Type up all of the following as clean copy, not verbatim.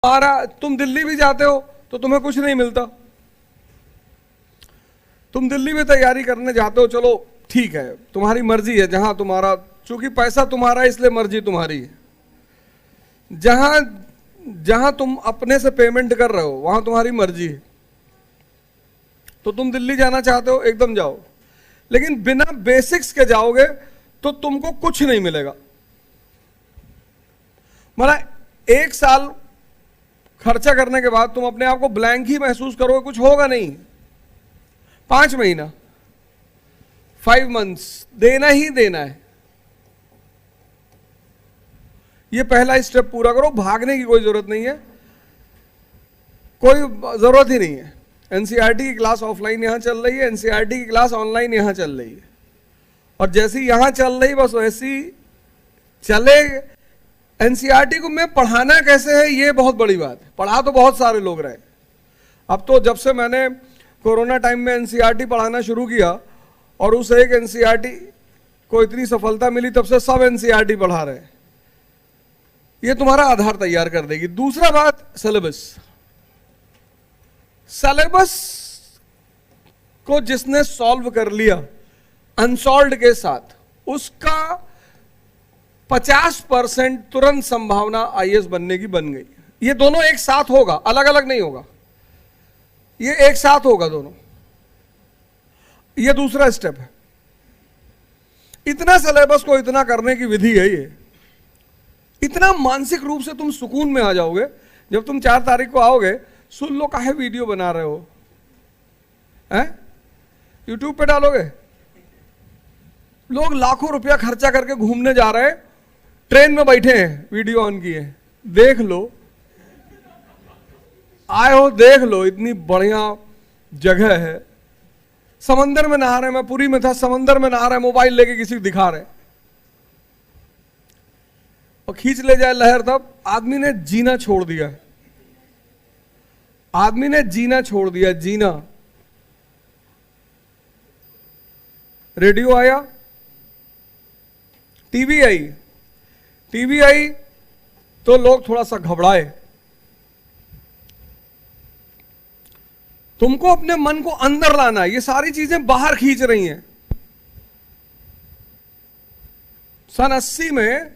तुम दिल्ली भी जाते हो तो तुम्हें कुछ नहीं मिलता। तुम दिल्ली में तैयारी करने जाते हो, चलो ठीक है, तुम्हारी मर्जी है, जहां तुम्हारा, चूंकि पैसा तुम्हारा है इसलिए मर्जी तुम्हारी है। जहां जहां तुम अपने से पेमेंट कर रहे हो वहां तुम्हारी मर्जी है। तो तुम दिल्ली जाना चाहते हो, एकदम जाओ, लेकिन बिना बेसिक्स के जाओगे तो तुमको कुछ नहीं मिलेगा। मतलब 1 साल खर्चा करने के बाद तुम अपने आप को ब्लैंक ही महसूस करोगे, कुछ होगा नहीं। 5 महीना 5 मंथ्स देना ही देना है। ये पहला स्टेप पूरा करो, भागने की कोई जरूरत नहीं है, कोई जरूरत ही नहीं है। एनसीईआरटी की क्लास ऑफलाइन यहां चल रही है, एनसीईआरटी की क्लास ऑनलाइन यहां चल रही है, और जैसी यहां चल रही बस वैसी चले। एनसीईआरटी को में पढ़ाना कैसे है ये बहुत बड़ी बात है। पढ़ा तो बहुत सारे लोग रहे, अब तो जब से मैंने कोरोना टाइम में एनसीईआरटी पढ़ाना शुरू किया और उस एक एनसीईआरटी को इतनी सफलता मिली, तब से सब एनसीईआरटी पढ़ा रहे हैं। ये तुम्हारा आधार तैयार कर देगी। दूसरा बात, सिलेबस। सिलेबस को जिसने सॉल्व कर लिया अनसॉल्व्ड के साथ, उसका 50% तुरंत संभावना आईएएस बनने की बन गई। ये दोनों एक साथ होगा, अलग अलग नहीं होगा, ये एक साथ होगा दोनों। ये दूसरा स्टेप है। इतना सिलेबस को इतना करने की विधि है ये। इतना मानसिक रूप से तुम सुकून में आ जाओगे जब तुम 4 तारीख को आओगे। सुन लो, काहे वीडियो बना रहे हो, हैं? यूट्यूब पे डालोगे। लोग लाखों रुपया खर्चा करके घूमने जा रहे हैं, ट्रेन में बैठे हैं, वीडियो ऑन किए, देख लो, आए हो देख लो, इतनी बढ़िया जगह है। समंदर में नहा रहे, मैं पुरी में था, समंदर में नहा रहे, मोबाइल लेके किसी को दिखा रहे और खींच ले जाए लहर। तब आदमी ने जीना छोड़ दिया है, आदमी ने जीना छोड़ दिया, जीना। रेडियो आया, टीवी आई, टीवी आई तो लोग थोड़ा सा घबराए। तुमको अपने मन को अंदर लाना है, ये सारी चीजें बाहर खींच रही हैं। सन 80 में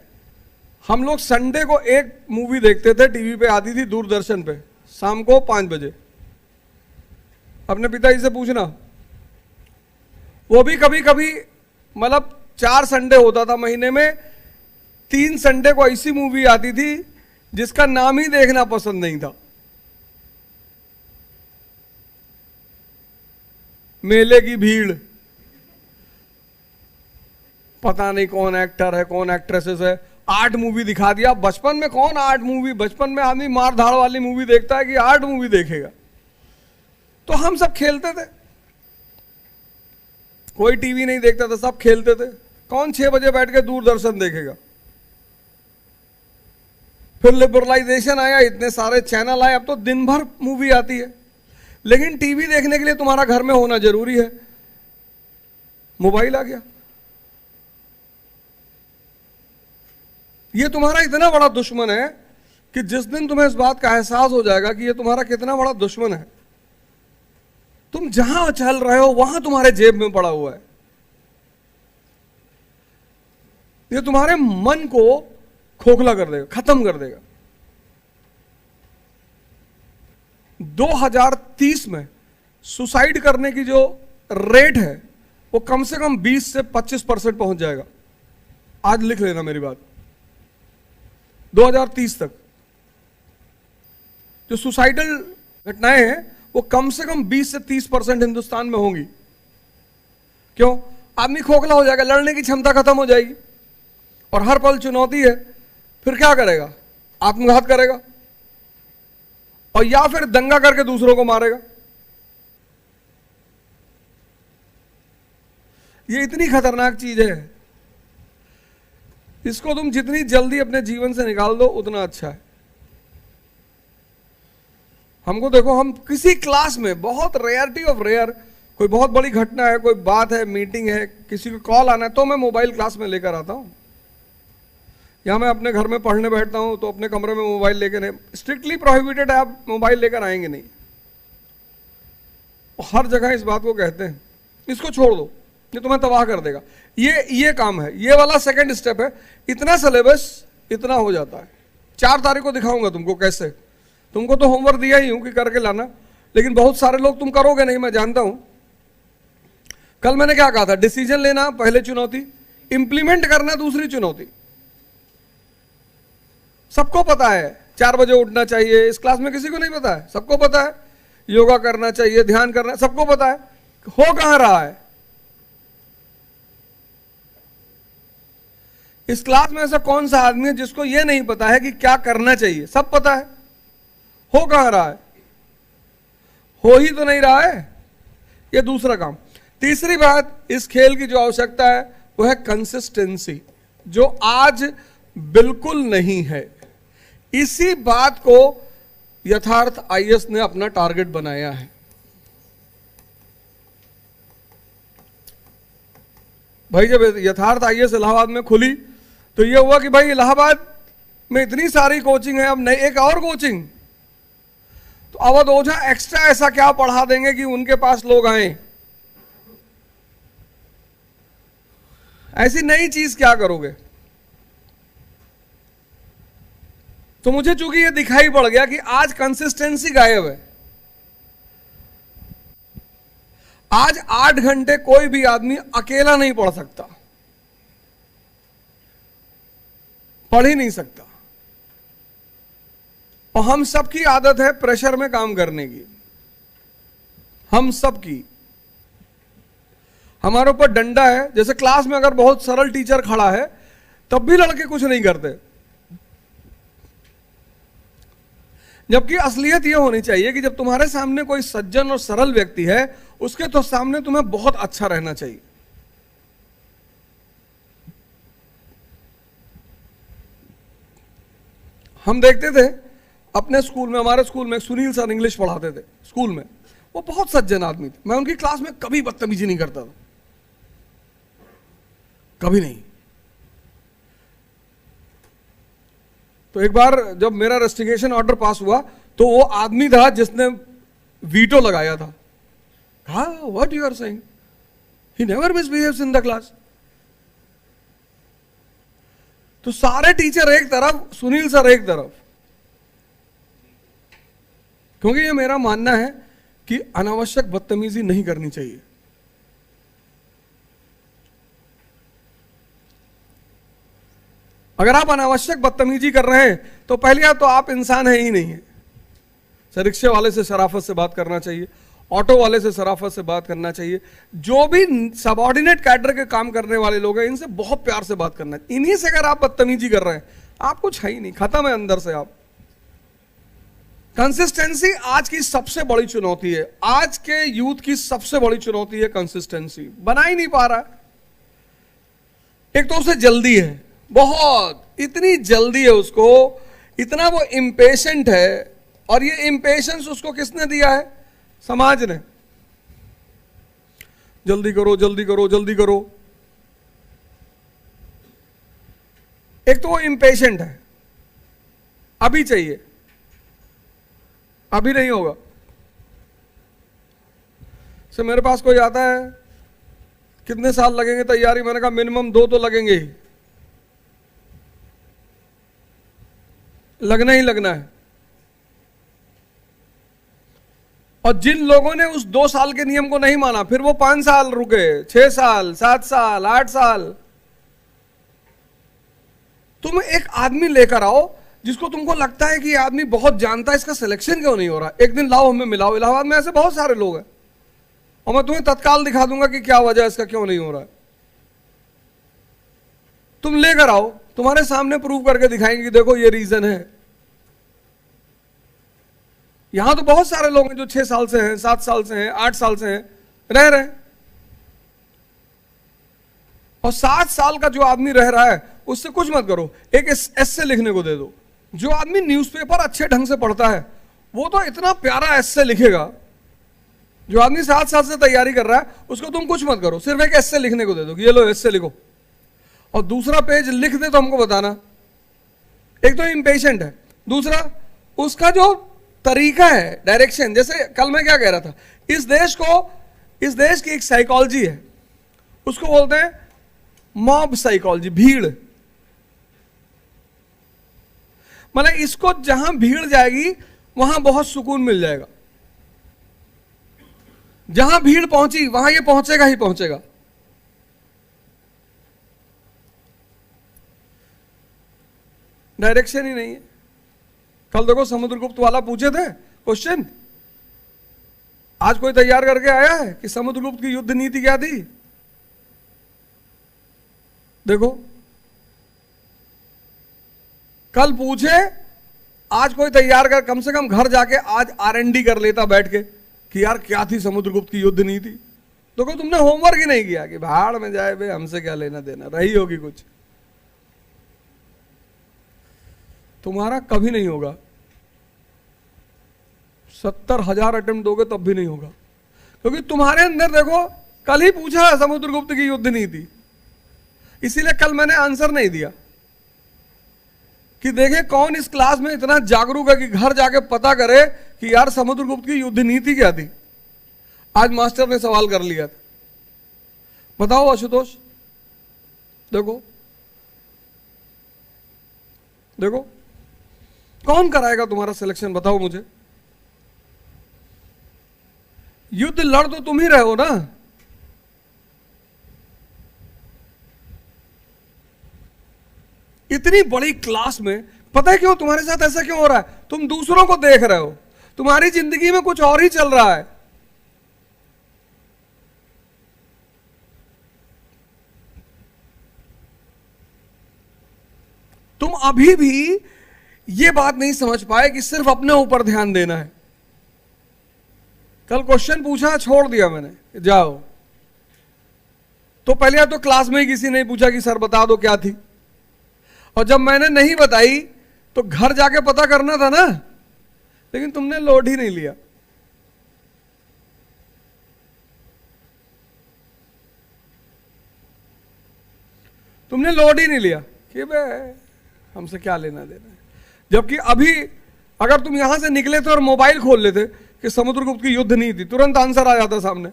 हम लोग संडे को एक मूवी देखते थे, टीवी पे आती थी दूरदर्शन पे, शाम को 5 बजे। अपने पिताजी से पूछना, वो भी कभी कभी, मतलब 4 संडे होता था महीने में, 3 संडे को ऐसी मूवी आती थी जिसका नाम ही देखना पसंद नहीं था। मेले की भीड़, पता नहीं कौन एक्टर है कौन एक्ट्रेसेस है, 8 मूवी दिखा दिया। बचपन में कौन 8 मूवी, बचपन में आदमी मार धाड़ वाली मूवी देखता है कि 8 मूवी देखेगा। तो हम सब खेलते थे, कोई टीवी नहीं देखता था, सब खेलते थे। कौन 6 बजे बैठ के दूरदर्शन देखेगा। फिर लिबरलाइजेशन आया, इतने सारे चैनल आए, अब तो दिन भर मूवी आती है। लेकिन टीवी देखने के लिए तुम्हारा घर में होना जरूरी है, मोबाइल आ गया। ये तुम्हारा इतना बड़ा दुश्मन है कि जिस दिन तुम्हें इस बात का एहसास हो जाएगा कि ये तुम्हारा कितना बड़ा दुश्मन है, तुम जहां चल रहे हो वहां तुम्हारे जेब में पड़ा हुआ है। ये तुम्हारे मन को खोखला कर देगा, खत्म कर देगा। 2030 में सुसाइड करने की जो रेट है वो कम से कम 20 से 25% पहुंच जाएगा। आज लिख लेना मेरी बात, 2030 तक जो सुसाइडल घटनाएं हैं वो कम से कम 20 से 30% हिंदुस्तान में होंगी। क्यों? आदमी खोखला हो जाएगा, लड़ने की क्षमता खत्म हो जाएगी, और हर पल चुनौती है। फिर क्या करेगा? आत्मघात करेगा, और या फिर दंगा करके दूसरों को मारेगा। ये इतनी खतरनाक चीज है, इसको तुम जितनी जल्दी अपने जीवन से निकाल दो उतना अच्छा है। हमको देखो, हम किसी क्लास में, बहुत रेयरिटी ऑफ रेयर, कोई बहुत बड़ी घटना है, कोई बात है, मीटिंग है, किसी को कॉल आना है, तो मैं मोबाइल क्लास में लेकर आता हूं। या मैं अपने घर में पढ़ने बैठता हूं तो अपने कमरे में मोबाइल लेकर नहीं, स्ट्रिक्टली प्रोहिबिटेड है, आप मोबाइल लेकर आएंगे नहीं। हर जगह इस बात को कहते हैं, इसको छोड़ दो, ये तुम्हें तबाह कर देगा। ये काम है, ये वाला सेकंड स्टेप है। इतना सिलेबस इतना हो जाता है। 4 तारीख को दिखाऊंगा तुमको कैसे। तुमको तो होमवर्क दिया ही हूं कि करके लाना, लेकिन बहुत सारे लोग तुम करोगे नहीं, मैं जानता हूं। कल मैंने क्या कहा था, डिसीजन लेना पहले चुनौती, इंप्लीमेंट करना दूसरी चुनौती। सबको पता है 4 बजे उठना चाहिए, इस क्लास में किसी को नहीं पता है? सबको पता है योगा करना चाहिए, ध्यान करना, सबको पता है। हो कहां रहा है? इस क्लास में ऐसा कौन सा आदमी है जिसको यह नहीं पता है कि क्या करना चाहिए? सब पता है। हो कहां रहा है? हो ही तो नहीं रहा है। यह दूसरा काम। तीसरी बात, इस खेल की जो आवश्यकता है वो है कंसिस्टेंसी, जो आज बिल्कुल नहीं है। इसी बात को यथार्थ आईएएस ने अपना टारगेट बनाया है। भाई जब यथार्थ आईएएस इलाहाबाद में खुली तो यह हुआ कि भाई इलाहाबाद में इतनी सारी कोचिंग है, अब नई एक और कोचिंग, तो अवध ओझा एक्स्ट्रा ऐसा क्या पढ़ा देंगे कि उनके पास लोग आए? ऐसी नई चीज क्या करोगे? तो मुझे चूंकि ये दिखाई पड़ गया कि आज कंसिस्टेंसी गायब है। आज 8 घंटे कोई भी आदमी अकेला नहीं पढ़ सकता, पढ़ ही नहीं सकता। और हम सबकी आदत है प्रेशर में काम करने की, हम सबकी। हमारे ऊपर डंडा है। जैसे क्लास में अगर बहुत सरल टीचर खड़ा है तब भी लड़के कुछ नहीं करते, जबकि असलियत यह होनी चाहिए कि जब तुम्हारे सामने कोई सज्जन और सरल व्यक्ति है, उसके तो सामने तुम्हें बहुत अच्छा रहना चाहिए। हम देखते थे अपने स्कूल में, हमारे स्कूल में सुनील सर इंग्लिश पढ़ाते थे स्कूल में। वो बहुत सज्जन आदमी थे। मैं उनकी क्लास में कभी बदतमीजी नहीं करता था, कभी नहीं। तो एक बार जब मेरा रेस्टिगेशन ऑर्डर पास हुआ तो वो आदमी था जिसने वीटो लगाया था। हाँ, what you are saying, he never misbehaves in the class. तो सारे टीचर एक तरफ, सुनील सर एक तरफ। क्योंकि ये मेरा मानना है कि अनावश्यक बदतमीजी नहीं करनी चाहिए। अगर आप अनावश्यक बदतमीजी कर रहे हैं तो पहली बात तो आप इंसान है ही नहीं है। रिक्शे वाले से शराफत से बात करना चाहिए, ऑटो वाले से शराफत से बात करना चाहिए। जो भी सबऑर्डिनेट कैडर के काम करने वाले लोग हैं, इनसे बहुत प्यार से बात करना है। इन्हीं से अगर आप बदतमीजी कर रहे हैं, आप कुछ है ही नहीं, खत्म है अंदर से आप। कंसिस्टेंसी आज की सबसे बड़ी चुनौती है। आज के यूथ की सबसे बड़ी चुनौती है कंसिस्टेंसी। बना ही नहीं पा रहा है। एक तो उसे जल्दी है, बहुत, इतनी जल्दी है उसको, इतना वो इम्पेशेंट है। और ये इम्पेशेंस उसको किसने दिया है? समाज ने। जल्दी करो, जल्दी करो, जल्दी करो। एक तो वो इम्पेशेंट है, अभी चाहिए, अभी नहीं होगा। से मेरे पास कोई आता है, कितने साल लगेंगे तैयारी? मैंने कहा मिनिमम 2 तो लगेंगे ही, लगना ही लगना है। और जिन लोगों ने उस 2 साल के नियम को नहीं माना, फिर वो 5 साल रुके, 6 साल, 7 साल, 8 साल। तुम एक आदमी लेकर आओ जिसको तुमको लगता है कि ये आदमी बहुत जानता है, इसका सिलेक्शन क्यों नहीं हो रहा? एक दिन लाओ, हमें मिलाओ। इलाहाबाद में ऐसे बहुत सारे लोग हैं और मैं तुम्हें तत्काल दिखा दूंगा कि क्या वजह है इसका, क्यों नहीं हो रहा है। तुम लेकर आओ, तुम्हारे सामने प्रूव करके दिखाएंगे कि देखो ये रीजन है। यहां तो बहुत सारे लोग हैं जो 6 साल से हैं, 7 साल से हैं, 8 साल से हैं, रह रहे हैं। और 7 साल का जो आदमी रह रहा है उससे कुछ मत करो, एक एस्से लिखने को दे दो। जो आदमी न्यूज़पेपर अच्छे ढंग से पढ़ता है वो तो इतना प्यारा एस्से लिखेगा। जो आदमी 7 साल से तैयारी कर रहा है उसको तुम कुछ मत करो, सिर्फ एक एस्से लिखने को दे दो कि ये लो एस्से लिखो। और दूसरा पेज लिख दे तो हमको बताना एक तो इम्पेशेंट है, दूसरा उसका जो तरीका है, डायरेक्शन। जैसे कल मैं क्या कह रहा था, इस देश की एक साइकोलॉजी है, उसको बोलते हैं मॉब साइकोलॉजी, भीड़। मतलब इसको जहां भीड़ जाएगी वहां बहुत सुकून मिल जाएगा, जहां भीड़ पहुंची वहां ये पहुंचेगा ही पहुंचेगा। डायरेक्शन ही नहीं है। कल देखो समुद्रगुप्त वाला पूछे थे क्वेश्चन, आज कोई तैयार करके आया है कि समुद्रगुप्त की युद्ध नीति क्या थी? देखो कल पूछे, आज कोई तैयार कर, कम से कम घर जाके आज R&D कर लेता बैठ के कि यार क्या थी समुद्रगुप्त की युद्ध नीति। देखो तुमने होमवर्क ही नहीं किया कि भाड़ में जाए बे, हमसे क्या लेना देना, रही होगी कुछ। तुम्हारा कभी नहीं होगा, 70,000 अटेम्प्ट दोगे तब भी नहीं होगा, क्योंकि तुम्हारे अंदर देखो, कल ही पूछा समुद्रगुप्त की युद्ध नीति, इसीलिए कल मैंने आंसर नहीं दिया कि देखे कौन इस क्लास में इतना जागरूक है कि घर जाके पता करे कि यार समुद्रगुप्त की युद्ध नीति क्या थी। आज मास्टर ने सवाल कर लिया था, बताओ आशुतोष, देखो देखो कौन कराएगा तुम्हारा सिलेक्शन, बताओ मुझे। युद्ध लड़ तो तुम ही रहे हो ना। इतनी बड़ी क्लास में, पता है क्यों तुम्हारे साथ ऐसा क्यों हो रहा है? तुम दूसरों को देख रहे हो, तुम्हारी जिंदगी में कुछ और ही चल रहा है। तुम अभी भी ये बात नहीं समझ पाए कि सिर्फ अपने ऊपर ध्यान देना है। कल क्वेश्चन पूछा, छोड़ दिया मैंने, जाओ। तो पहले या तो क्लास में ही किसी ने पूछा कि सर बता दो क्या थी, और जब मैंने नहीं बताई तो घर जाके पता करना था ना, लेकिन तुमने लोड ही नहीं लिया। तुमने लोड ही नहीं लिया कि बे हमसे क्या लेना देना है। जबकि अभी अगर तुम यहां से निकले थे और मोबाइल खोल लेते कि समुद्रगुप्त की युद्ध नहीं थी, तुरंत आंसर आ जाता सामने।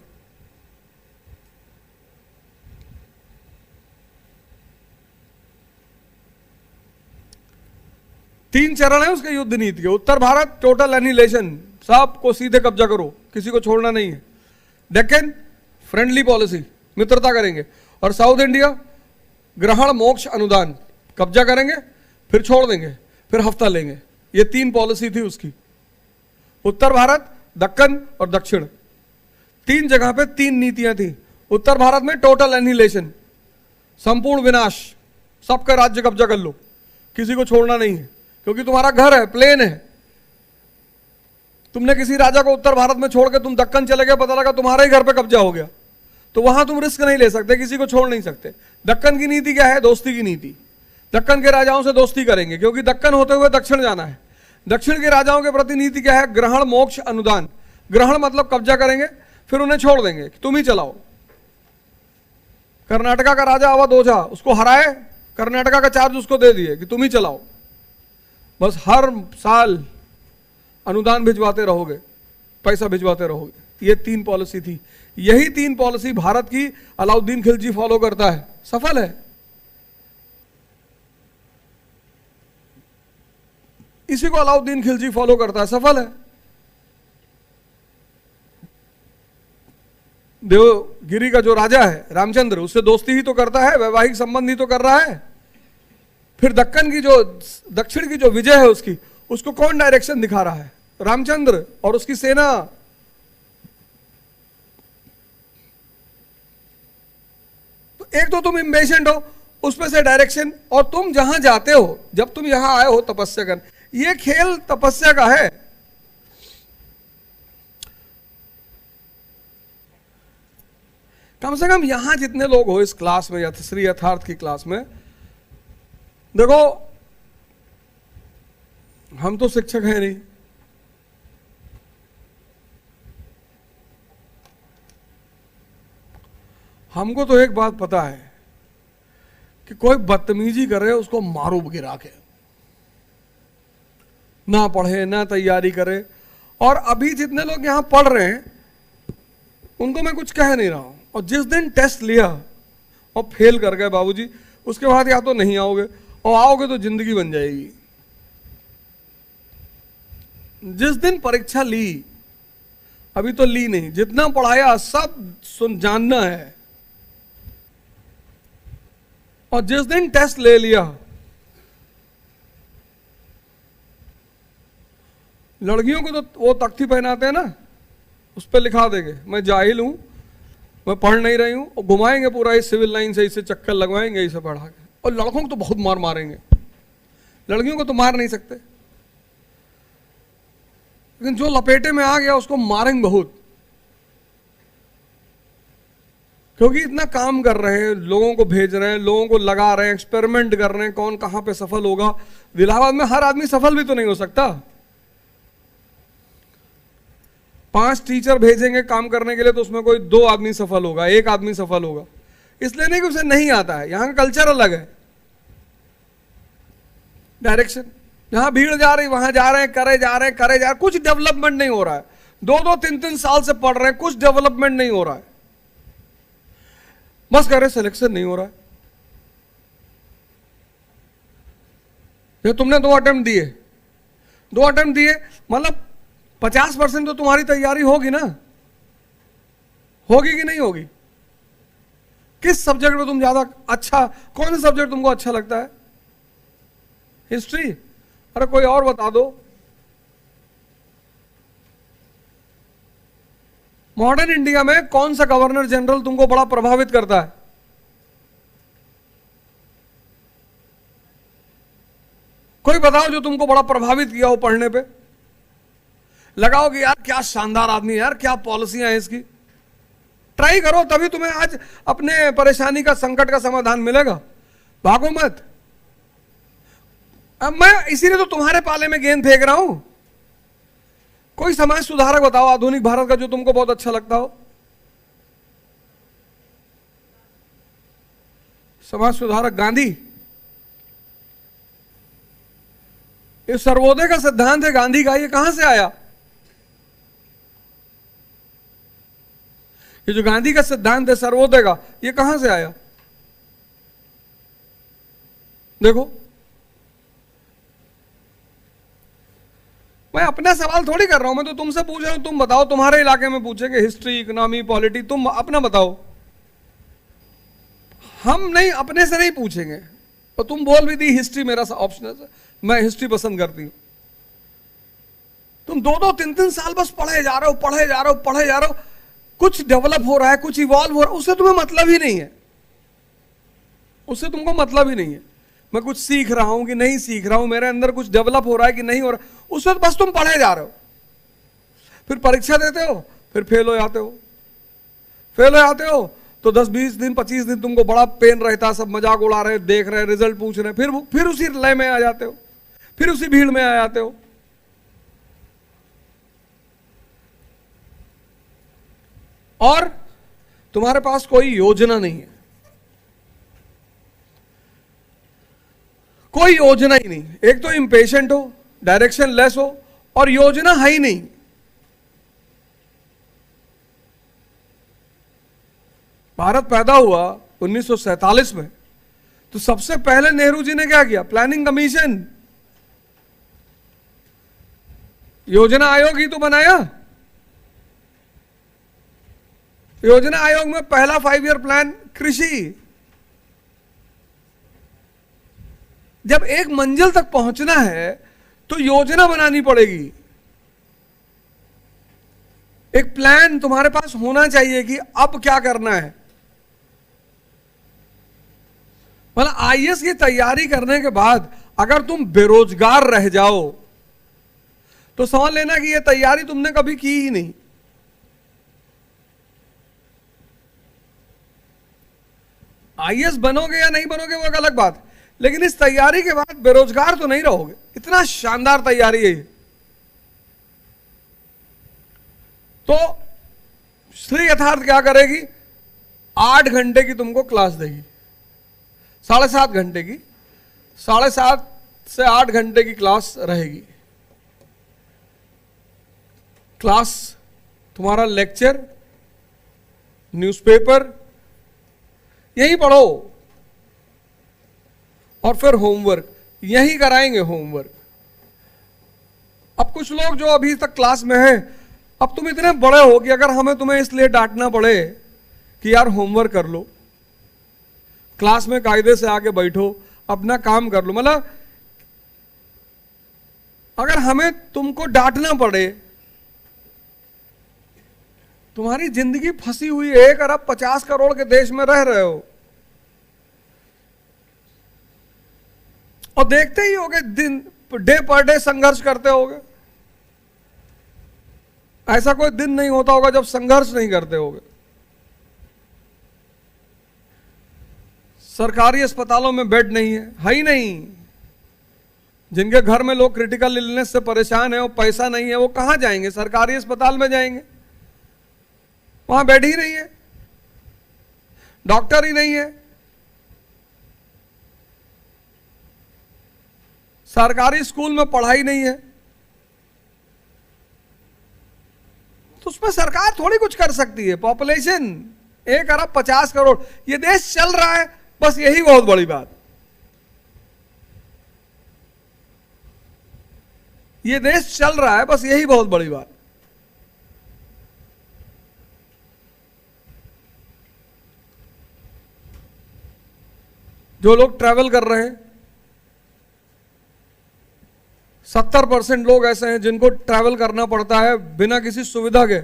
तीन चरण है उसके युद्ध नीति के। उत्तर भारत टोटल एनिहिलेशन, सबको सीधे कब्जा करो, किसी को छोड़ना नहीं है। डेक्कन फ्रेंडली पॉलिसी, मित्रता करेंगे। और साउथ इंडिया ग्रहण मोक्ष अनुदान, कब्जा करेंगे फिर छोड़ देंगे फिर हफ्ता लेंगे। ये तीन पॉलिसी थी उसकी। उत्तर भारत, दक्कन और दक्षिण, तीन जगह पे तीन नीतियां थी। उत्तर भारत में टोटल एनिहिलेशन, संपूर्ण विनाश, सबका राज्य कब्जा कर लो, किसी को छोड़ना नहीं है, क्योंकि तुम्हारा घर है, प्लेन है। तुमने किसी राजा को उत्तर भारत में छोड़ के तुम दक्कन चले गए, पता लगा तुम्हारे ही घर पे कब्जा हो गया, तो वहां तुम रिस्क नहीं ले सकते, किसी को छोड़ नहीं सकते। दक्कन की नीति क्या है? दोस्ती की नीति। दक्कन के राजाओं से दोस्ती करेंगे, क्योंकि दक्कन होते हुए दक्षिण जाना है। दक्षिण के राजाओं के प्रति नीति क्या है? ग्रहण मोक्ष अनुदान। ग्रहण मतलब कब्जा करेंगे फिर उन्हें छोड़ देंगे, तुम ही चलाओ। कर्नाटका का राजा अवध ओझा, उसको हराए, कर्नाटका का चार्ज उसको दे दिए कि तुम ही चलाओ, बस हर साल अनुदान भिजवाते रहोगे, पैसा भिजवाते रहोगे। ये तीन पॉलिसी थी। यही तीन पॉलिसी भारत की अलाउद्दीन खिलजी फॉलो करता है, सफल है। इसी को अलाउद्दीन खिलजी फॉलो करता है, सफल है। देवगिरी का जो राजा है रामचंद्र, उससे दोस्ती ही तो करता है, वैवाहिक संबंध ही तो कर रहा है। फिर दक्कन की जो, दक्षिण की जो विजय है उसकी, उसको कौन डायरेक्शन दिखा रहा है? रामचंद्र और उसकी सेना। तो एक तो तुम इम्पेशेंट हो, उसमें से डायरेक्शन, और तुम जहां जाते हो, जब तुम यहां आए हो तपस्या कर, ये खेल तपस्या का है। कम से कम यहां जितने लोग हो इस क्लास में, या श्री यथार्थ की क्लास में, देखो हम तो शिक्षक हैं नहीं, हमको तो एक बात पता है कि कोई बदतमीजी करे उसको मारो गिरा के। ना पढ़े ना तैयारी करे। और अभी जितने लोग यहां पढ़ रहे हैं उनको मैं कुछ कह नहीं रहा हूं, और जिस दिन टेस्ट लिया और फेल कर गए बाबूजी, उसके बाद या तो नहीं आओगे, और आओगे तो जिंदगी बन जाएगी। जिस दिन परीक्षा ली, अभी तो ली नहीं, जितना पढ़ाया सब जानना है, और जिस दिन टेस्ट ले लिया, लड़कियों को तो वो तख्ती पहनाते हैं ना, उस पर लिखा देंगे मैं जाहिल हूं, मैं पढ़ नहीं रही हूं, और घुमाएंगे पूरा इस सिविल लाइन से, इसे चक्कर लगवाएंगे इसे पढ़ा के। और लड़कों को तो बहुत मार मारेंगे, लड़कियों को तो मार नहीं सकते, लेकिन जो लपेटे में आ गया उसको मारेंगे बहुत, क्योंकि इतना काम कर रहे हैं, लोगों को भेज रहे हैं, लोगों को लगा रहे हैं, एक्सपेरिमेंट कर रहे हैं, कौन कहां पे सफल होगा। इलाहाबाद में हर आदमी सफल भी तो नहीं हो सकता। 5 टीचर भेजेंगे काम करने के लिए, तो उसमें कोई 2 आदमी सफल होगा, 1 आदमी सफल होगा। इसलिए नहीं कि उसे नहीं आता है, यहां का कल्चर अलग है, डायरेक्शन, यहां भीड़ जा रही, वहां जा रहे हैं, करे जा रहे हैं, कुछ डेवलपमेंट नहीं हो रहा है। 2-2, 3-3 साल से पढ़ रहे हैं, कुछ डेवलपमेंट नहीं हो रहा है, बस करे सिलेक्शन नहीं हो रहा है। ये तुमने 2 अटेम्प्ट दिए, मतलब 50% तो तुम्हारी तैयारी होगी ना, होगी कि नहीं होगी? किस सब्जेक्ट में तुम ज्यादा अच्छा, कौन सा सब्जेक्ट तुमको अच्छा लगता है? हिस्ट्री? अरे कोई और बता दो। मॉडर्न इंडिया में कौन सा गवर्नर जनरल तुमको बड़ा प्रभावित करता है? कोई बताओ जो तुमको बड़ा प्रभावित किया हो पढ़ने पे। लगाओ कि यार क्या शानदार आदमी है, यार क्या पॉलिसियां हैं इसकी। ट्राई करो, तभी तुम्हें आज अपने परेशानी का, संकट का समाधान मिलेगा। भागो मत। अब मैं इसीलिए तो तुम्हारे पाले में गेंद फेंक रहा हूं। कोई समाज सुधारक बताओ आधुनिक भारत का जो तुमको बहुत अच्छा लगता हो। समाज सुधारक गांधी, ये सर्वोदय का सिद्धांत है गांधी का, ये कहां से आया? ये जो गांधी का सिद्धांत है सर्वोदय का, ये कहां से आया? देखो, मैं अपना सवाल थोड़ी कर रहा हूं, मैं तो तुमसे पूछ रहा हूं। तुम बताओ, तुम्हारे इलाके में पूछेंगे हिस्ट्री, इकोनॉमी, पॉलिटी, तुम अपना बताओ। हम नहीं, अपने से नहीं पूछेंगे। तो तुम बोल भी दी हिस्ट्री मेरा ऑप्शन है, मैं हिस्ट्री पसंद करती हूं। तुम 2-2, 3-3 साल बस पढ़े जा रहे हो, कुछ डेवलप हो रहा है, कुछ इवॉल्व हो रहा है, उससे तुम्हें मतलब ही नहीं है, उससे तुमको मतलब ही नहीं है। मैं कुछ सीख रहा हूं कि नहीं सीख रहा हूं, मेरे अंदर कुछ डेवलप हो रहा है कि नहीं हो रहा, उससे बस तुम पढ़े जा रहे हो। फिर परीक्षा देते हो, फिर फेल हो जाते हो, तो 10-20 दिन, 25 दिन तुमको बड़ा पेन रहता, सब मजाक उड़ा रहे, देख रहे, रिजल्ट पूछ रहे, फिर उसी लय में आ जाते हो, फिर उसी भीड़ में आ जाते हो। और तुम्हारे पास कोई योजना नहीं है, कोई योजना ही नहीं। एक तो इंपेशेंट हो, डायरेक्शन लेस हो, और योजना है ही नहीं। भारत पैदा हुआ 1947 में, तो सबसे पहले नेहरू जी ने क्या किया? प्लानिंग कमीशन, योजना आयोग ही तो बनाया। योजना आयोग में पहला 5 ईयर प्लान कृषि। जब एक मंजिल तक पहुंचना है तो योजना बनानी पड़ेगी, एक प्लान तुम्हारे पास होना चाहिए कि अब क्या करना है। मतलब आईएएस की तैयारी करने के बाद अगर तुम बेरोजगार रह जाओ तो समझ लेना कि यह तैयारी तुमने कभी की ही नहीं। आईएएस बनोगे या नहीं बनोगे वो एक अलग बात, लेकिन इस तैयारी के बाद बेरोजगार तो नहीं रहोगे। इतना शानदार तैयारी है ये। तो श्री यथार्थ क्या करेगी? 8 घंटे की तुमको क्लास देगी, 7.5 घंटे की, 7.5 से 8 घंटे की क्लास रहेगी। क्लास, तुम्हारा लेक्चर, न्यूज़पेपर, यही पढ़ो, और फिर होमवर्क यही कराएंगे होमवर्क। अब कुछ लोग जो अभी तक क्लास में हैं, अब तुम इतने बड़े हो कि अगर हमें तुम्हें इसलिए डांटना पड़े कि यार होमवर्क कर लो, क्लास में कायदे से आके बैठो, अपना काम कर लो, मतलब अगर हमें तुमको डांटना पड़े, तुम्हारी जिंदगी फंसी हुई है, 1 अरब 50 करोड़ के देश में रह रहे हो, और देखते ही होगे दिन डे पर डे संघर्ष करते होगे। ऐसा कोई दिन नहीं होता होगा जब संघर्ष नहीं करते होगे। सरकारी अस्पतालों में बेड नहीं है ही नहीं। जिनके घर में लोग क्रिटिकल इलनेस से परेशान है, वो पैसा नहीं है, वो कहां जाएंगे? सरकारी अस्पताल में जाएंगे, वहां बेड ही नहीं है, डॉक्टर ही नहीं है, सरकारी स्कूल में पढ़ाई नहीं है, तो उसमें सरकार थोड़ी कुछ कर सकती है। पॉपुलेशन 1 अरब 50 करोड़, ये देश चल रहा है, बस यही बहुत बड़ी बात। ये देश चल रहा है, बस यही बहुत बड़ी बात। जो लोग ट्रैवल कर रहे हैं, 70% लोग ऐसे हैं जिनको ट्रैवल करना पड़ता है बिना किसी सुविधा के।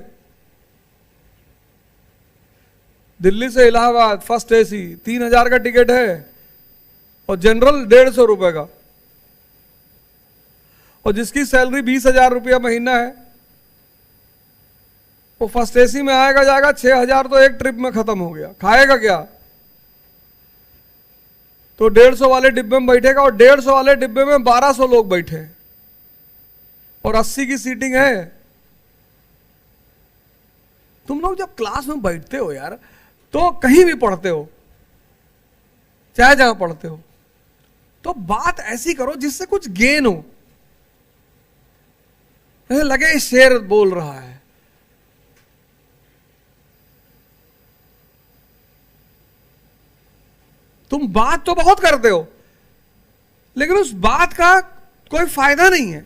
दिल्ली से इलाहाबाद फर्स्ट एसी 3000 का टिकट है और जनरल 150 रुपए का, और जिसकी सैलरी 20,000 रुपया महीना है वो फर्स्ट एसी में आएगा जाएगा, 6,000 तो एक ट्रिप में खत्म हो गया। खाएगा क्या? तो 150 वाले डिब्बे में बैठेगा, और 150 वाले डिब्बे में 1200 लोग बैठे हैं और 80 की सीटिंग है। तुम लोग जब क्लास में बैठते हो यार, तो कहीं भी पढ़ते हो, चाहे जहां पढ़ते हो, तो बात ऐसी करो जिससे कुछ गेन हो, ऐसे लगे शेर बोल रहा है। तुम बात तो बहुत करते हो, लेकिन उस बात का कोई फायदा नहीं है।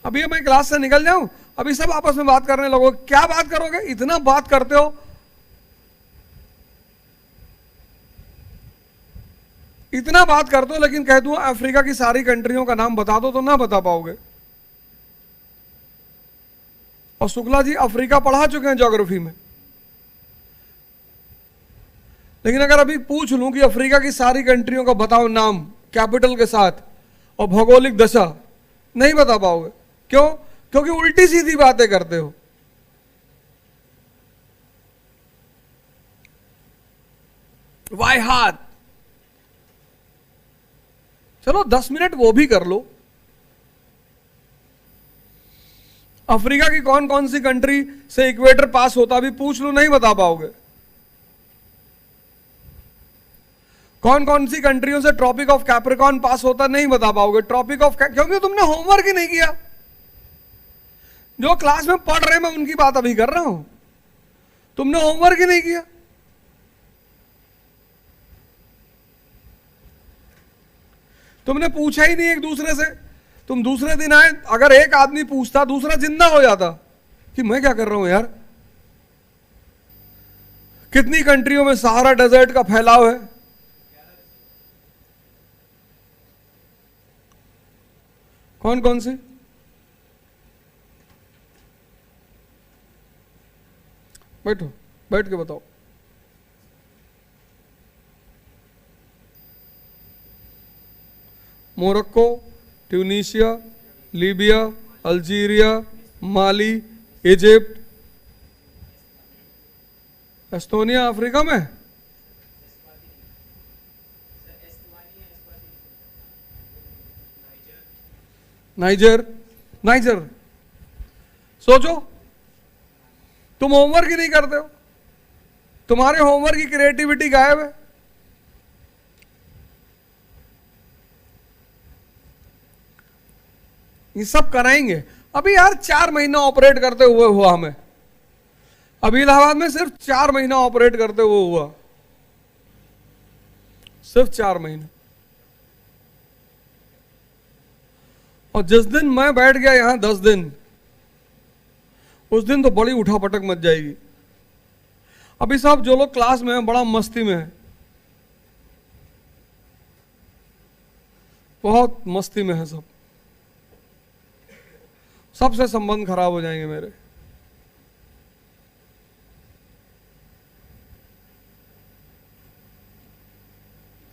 अभी मैं क्लास से निकल जाऊं, अभी सब आपस में बात करने लगो, क्या बात करोगे? इतना बात करते हो, इतना बात करते हो, लेकिन कह दूं अफ्रीका की सारी कंट्रियों का नाम बता दो तो ना बता पाओगे। और शुक्ला जी अफ्रीका पढ़ा चुके हैं ज्योग्राफी में, लेकिन अगर अभी पूछ लूं कि अफ्रीका की सारी कंट्रियों का बताओ नाम कैपिटल के साथ और भौगोलिक दशा, नहीं बता पाओगे। क्यों? क्योंकि उल्टी सीधी बातें करते हो। वाई हाथ, चलो 10 मिनट वो भी कर लो। अफ्रीका की कौन कौन सी कंट्री से इक्वेटर पास होता भी पूछ लो, नहीं बता पाओगे। कौन कौन सी कंट्रियों से ट्रॉपिक ऑफ कैप्रिकॉर्न पास होता, नहीं बता पाओगे। ट्रॉपिक ऑफ, क्योंकि तुमने होमवर्क ही नहीं किया। जो क्लास में पढ़ रहे, मैं उनकी बात अभी कर रहा हूं, तुमने होमवर्क ही नहीं किया। तुमने पूछा ही नहीं एक दूसरे से। तुम दूसरे दिन आए, अगर एक आदमी पूछता, दूसरा जिंदा हो जाता कि मैं क्या कर रहा हूं यार। कितनी कंट्रियों में सहारा डेजर्ट का फैलाव है? कौन कौन सी? बैठो, बैठ के बताओ। मोरक्को, ट्यूनीशिया, लीबिया, अल्जीरिया, माली, इजिप्ट, एस्टोनिया अफ्रीका में। नाइजर। सोचो, तुम होमवर्क ही नहीं करते हो, तुम्हारे होमवर्क की क्रिएटिविटी गायब है। ये सब कराएंगे। अभी यार 4 महीना ऑपरेट करते हुए हुआ हमें, अभी इलाहाबाद में सिर्फ 4 महीना ऑपरेट करते हुए हुआ, सिर्फ 4 महीने। और जिस दिन मैं बैठ गया यहां 10 दिन, उस दिन तो बड़ी उठापटक मच जाएगी। अभी सब जो लोग क्लास में हैं बड़ा मस्ती में है, बहुत मस्ती में है सब, सबसे संबंध खराब हो जाएंगे मेरे।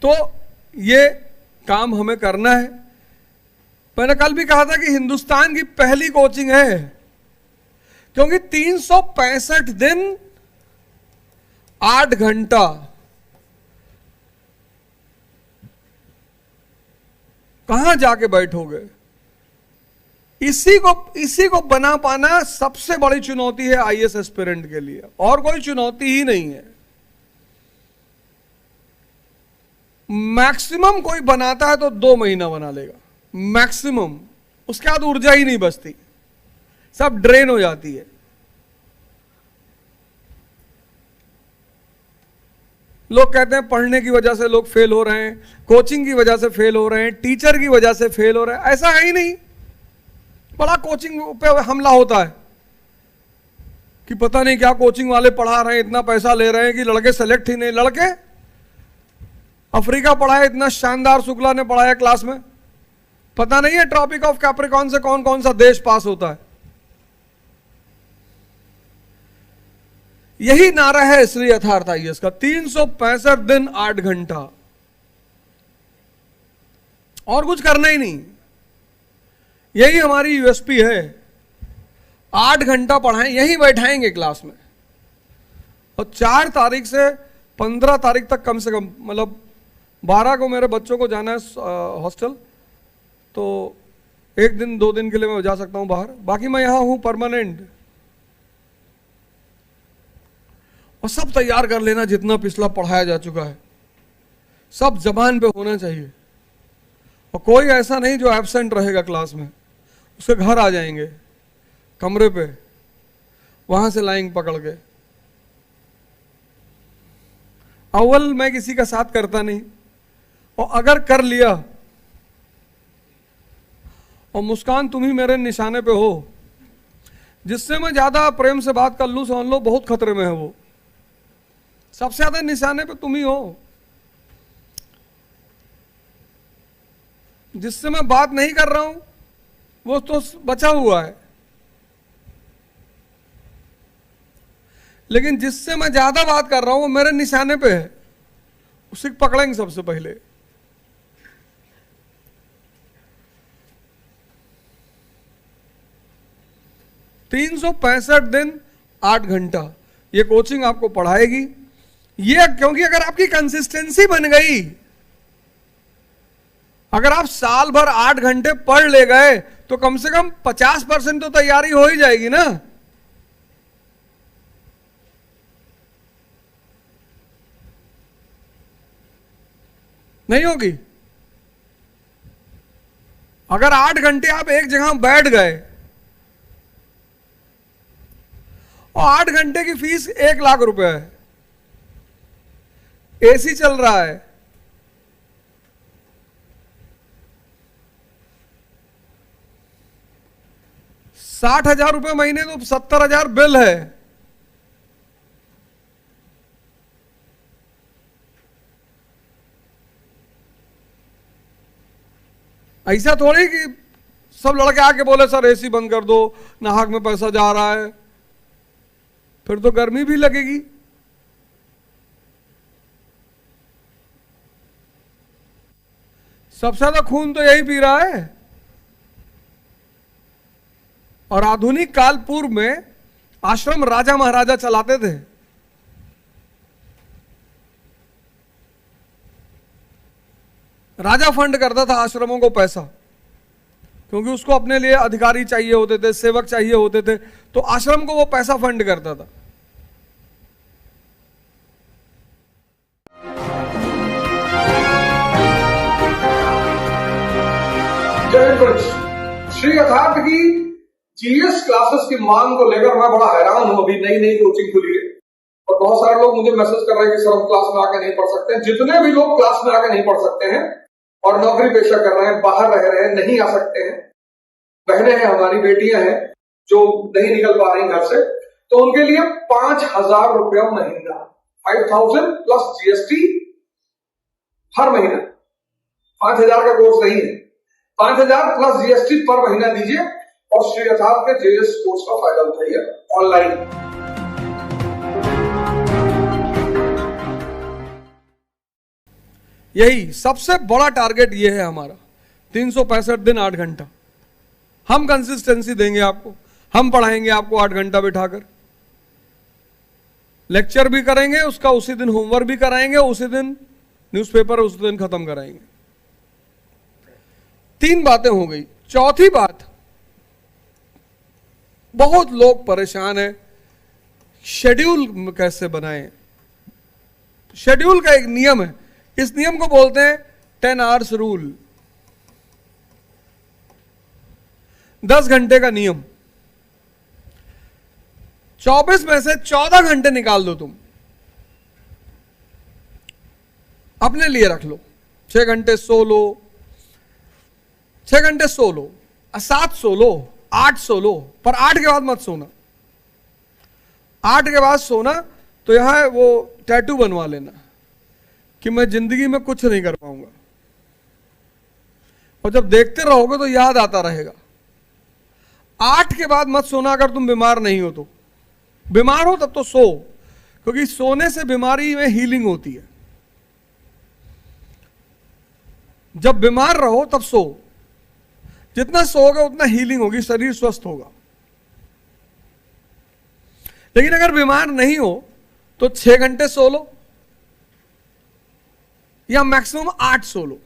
तो ये काम हमें करना है। मैंने कल भी कहा था कि हिंदुस्तान की पहली कोचिंग है, क्योंकि 365 दिन 8 घंटा कहां जाके बैठोगे? इसी को बना पाना सबसे बड़ी चुनौती है आईएएस एस्पिरेंट के लिए, और कोई चुनौती ही नहीं है। मैक्सिमम कोई बनाता है तो 2 महीना बना लेगा मैक्सिमम, उसके बाद ऊर्जा ही नहीं बचती, सब ड्रेन हो जाती है। लोग कहते हैं पढ़ने की वजह से लोग फेल हो रहे हैं, कोचिंग की वजह से फेल हो रहे हैं, टीचर की वजह से फेल हो रहे हैं। ऐसा है ही नहीं। बड़ा कोचिंग पे हमला होता है कि पता नहीं क्या कोचिंग वाले पढ़ा रहे हैं, इतना पैसा ले रहे हैं कि लड़के सेलेक्ट ही नहीं। लड़के अफ्रीका पढ़ाया, इतना शानदार शुक्ला ने पढ़ाया क्लास में, पता नहीं है ट्रॉपिक ऑफ कैप्रिकॉर्न से कौन कौन सा देश पास होता है। यही नारा है श्री यथार्थ आईएएस का, 365 दिन 8 घंटा, और कुछ करना ही नहीं। यही हमारी यूएसपी है। 8 घंटा पढ़ाएं, यही बैठाएंगे क्लास में। और 4 तारीख से 15 तारीख तक कम से कम, मतलब 12 को मेरे बच्चों को जाना है हॉस्टल, तो 1 दिन 2 दिन के लिए मैं जा सकता हूं बाहर, बाकी मैं यहां हूं परमानेंट। और सब तैयार कर लेना जितना पिछला पढ़ाया जा चुका है, सब जबान पे होना चाहिए। और कोई ऐसा नहीं जो एब्सेंट रहेगा क्लास में, उसके घर आ जाएंगे कमरे पे, वहां से लाइन पकड़ के। अव्वल मैं किसी का साथ करता नहीं, और अगर कर लिया, और मुस्कान तुम ही मेरे निशाने पे हो, जिससे मैं ज्यादा प्रेम से बात कर लूं समझ लो बहुत खतरे में है वो। सबसे ज्यादा निशाने पे तुम ही हो। जिससे मैं बात नहीं कर रहा हूं वो तो बचा हुआ है, लेकिन जिससे मैं ज्यादा बात कर रहा हूं वो मेरे निशाने पे है, उसे पकड़ेंगे सबसे पहले। तीन 365 दिन 8 घंटा ये कोचिंग आपको पढ़ाएगी। ये क्योंकि अगर आपकी कंसिस्टेंसी बन गई, अगर आप साल भर 8 घंटे पढ़ ले गए, तो कम से कम 50% तो तैयारी हो ही जाएगी ना। नहीं होगी? अगर 8 घंटे आप एक जगह बैठ गए, और 8 घंटे की फीस 1 लाख रुपए है, एसी चल रहा है, ₹60,000 महीने, तो 70,000 बिल है। ऐसा थोड़ी कि सब लड़के आके बोले सर एसी बंद कर दो, नाहक में पैसा जा रहा है, फिर तो गर्मी भी लगेगी। सबसे ज्यादा खून तो यही पी रहा है। और आधुनिक काल पूर्व में आश्रम राजा महाराजा चलाते थे। राजा फंड करता था आश्रमों को पैसा, क्योंकि उसको अपने लिए अधिकारी चाहिए होते थे, सेवक चाहिए होते थे, तो आश्रम को वो पैसा फंड करता था। जय श्री यथार्थ की जीएस क्लासेस की मांग को लेकर मैं बड़ा हैरान हूं। अभी नई नई कोचिंग खुली है और बहुत सारे लोग मुझे मैसेज कर रहे हैं कि सर हम क्लास में आके नहीं पढ़ सकते हैं। जितने भी लोग क्लास में आके नहीं पढ़ सकते हैं और नौकरी पेशा कर रहे हैं, बाहर रह रहे हैं, नहीं आ सकते हैं, बहनें हैं, हमारी बेटियां हैं जो नहीं निकल पा रही घर से, तो उनके लिए 5,000 रुपया महीना, 5,000 प्लस जीएसटी हर महीना। 5,000 का कोर्स नहीं है, 5,000 प्लस जीएसटी पर महीना दीजिए और श्री यथार्थ के जेएस कोर्स का फायदा उठाइए ऑनलाइन। यही सबसे बड़ा टारगेट ये है हमारा। 365 दिन 8 घंटा हम कंसिस्टेंसी देंगे आपको, हम पढ़ाएंगे आपको 8 घंटा बिठाकर, लेक्चर भी करेंगे, उसका उसी दिन होमवर्क भी कराएंगे, उसी दिन न्यूज़पेपर उसी दिन खत्म कराएंगे। 3 बातें हो गई। चौथी बात, बहुत लोग परेशान है शेड्यूल कैसे बनाएं। शेड्यूल का एक नियम है, इस नियम को बोलते हैं 10 आवर्स रूल, 10 घंटे का नियम। 24 में से 14 घंटे निकाल दो, तुम अपने लिए रख लो। 6 घंटे सो लो, 6 घंटे सो लो, 7 सो लो, 8 सो लो, पर 8 के बाद मत सोना। 8 के बाद सोना तो यहां वो टैटू बनवा लेना कि मैं जिंदगी में कुछ नहीं कर पाऊंगा, और जब देखते रहोगे तो याद आता रहेगा। 8 के बाद मत सोना अगर तुम बीमार नहीं हो तो। बीमार हो तब तो सो, क्योंकि सोने से बीमारी में हीलिंग होती है। जब बीमार रहो तब सो, जितना सोओगे उतना हीलिंग होगी, शरीर स्वस्थ होगा। लेकिन अगर बीमार नहीं हो तो 6 घंटे सो लो या मैक्सिमम 8 सो लो।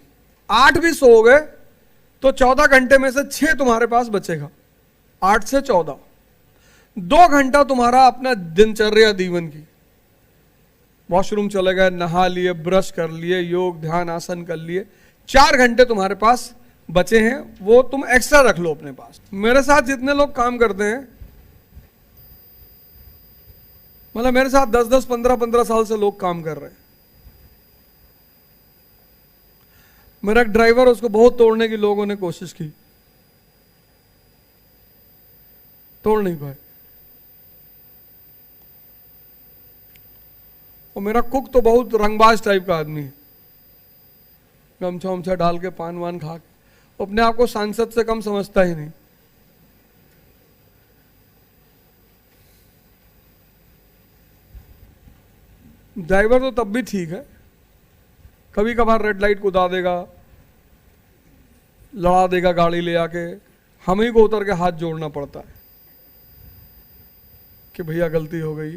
8 भी सोओगे तो 14 घंटे में से 6 तुम्हारे पास बचेगा, 8 से 14। 2 घंटा तुम्हारा अपना दिनचर्या जीवन की, वॉशरूम चले गए, नहा लिए, ब्रश कर लिए, योग ध्यान आसन कर लिए, 4 घंटे तुम्हारे पास बचे हैं, वो तुम एक्स्ट्रा रख लो अपने पास। मेरे साथ जितने लोग काम करते हैं, मतलब मेरे साथ 10-10, 15-15 साल से लोग काम कर रहे हैं। मेरा एक ड्राइवर, उसको बहुत तोड़ने की लोगों ने कोशिश की, तोड़ नहीं पाए। और मेरा कुक तो बहुत रंगबाज टाइप का आदमी है, गमछा उमछा डाल के पान वान खा के, अपने आप को सांसद से कम समझता ही नहीं। ड्राइवर तो तब भी ठीक है, कभी कभार रेड लाइट को उड़ा देगा, लड़ा देगा गाड़ी ले आके, हम ही को उतर के हाथ जोड़ना पड़ता है कि भैया गलती हो गई।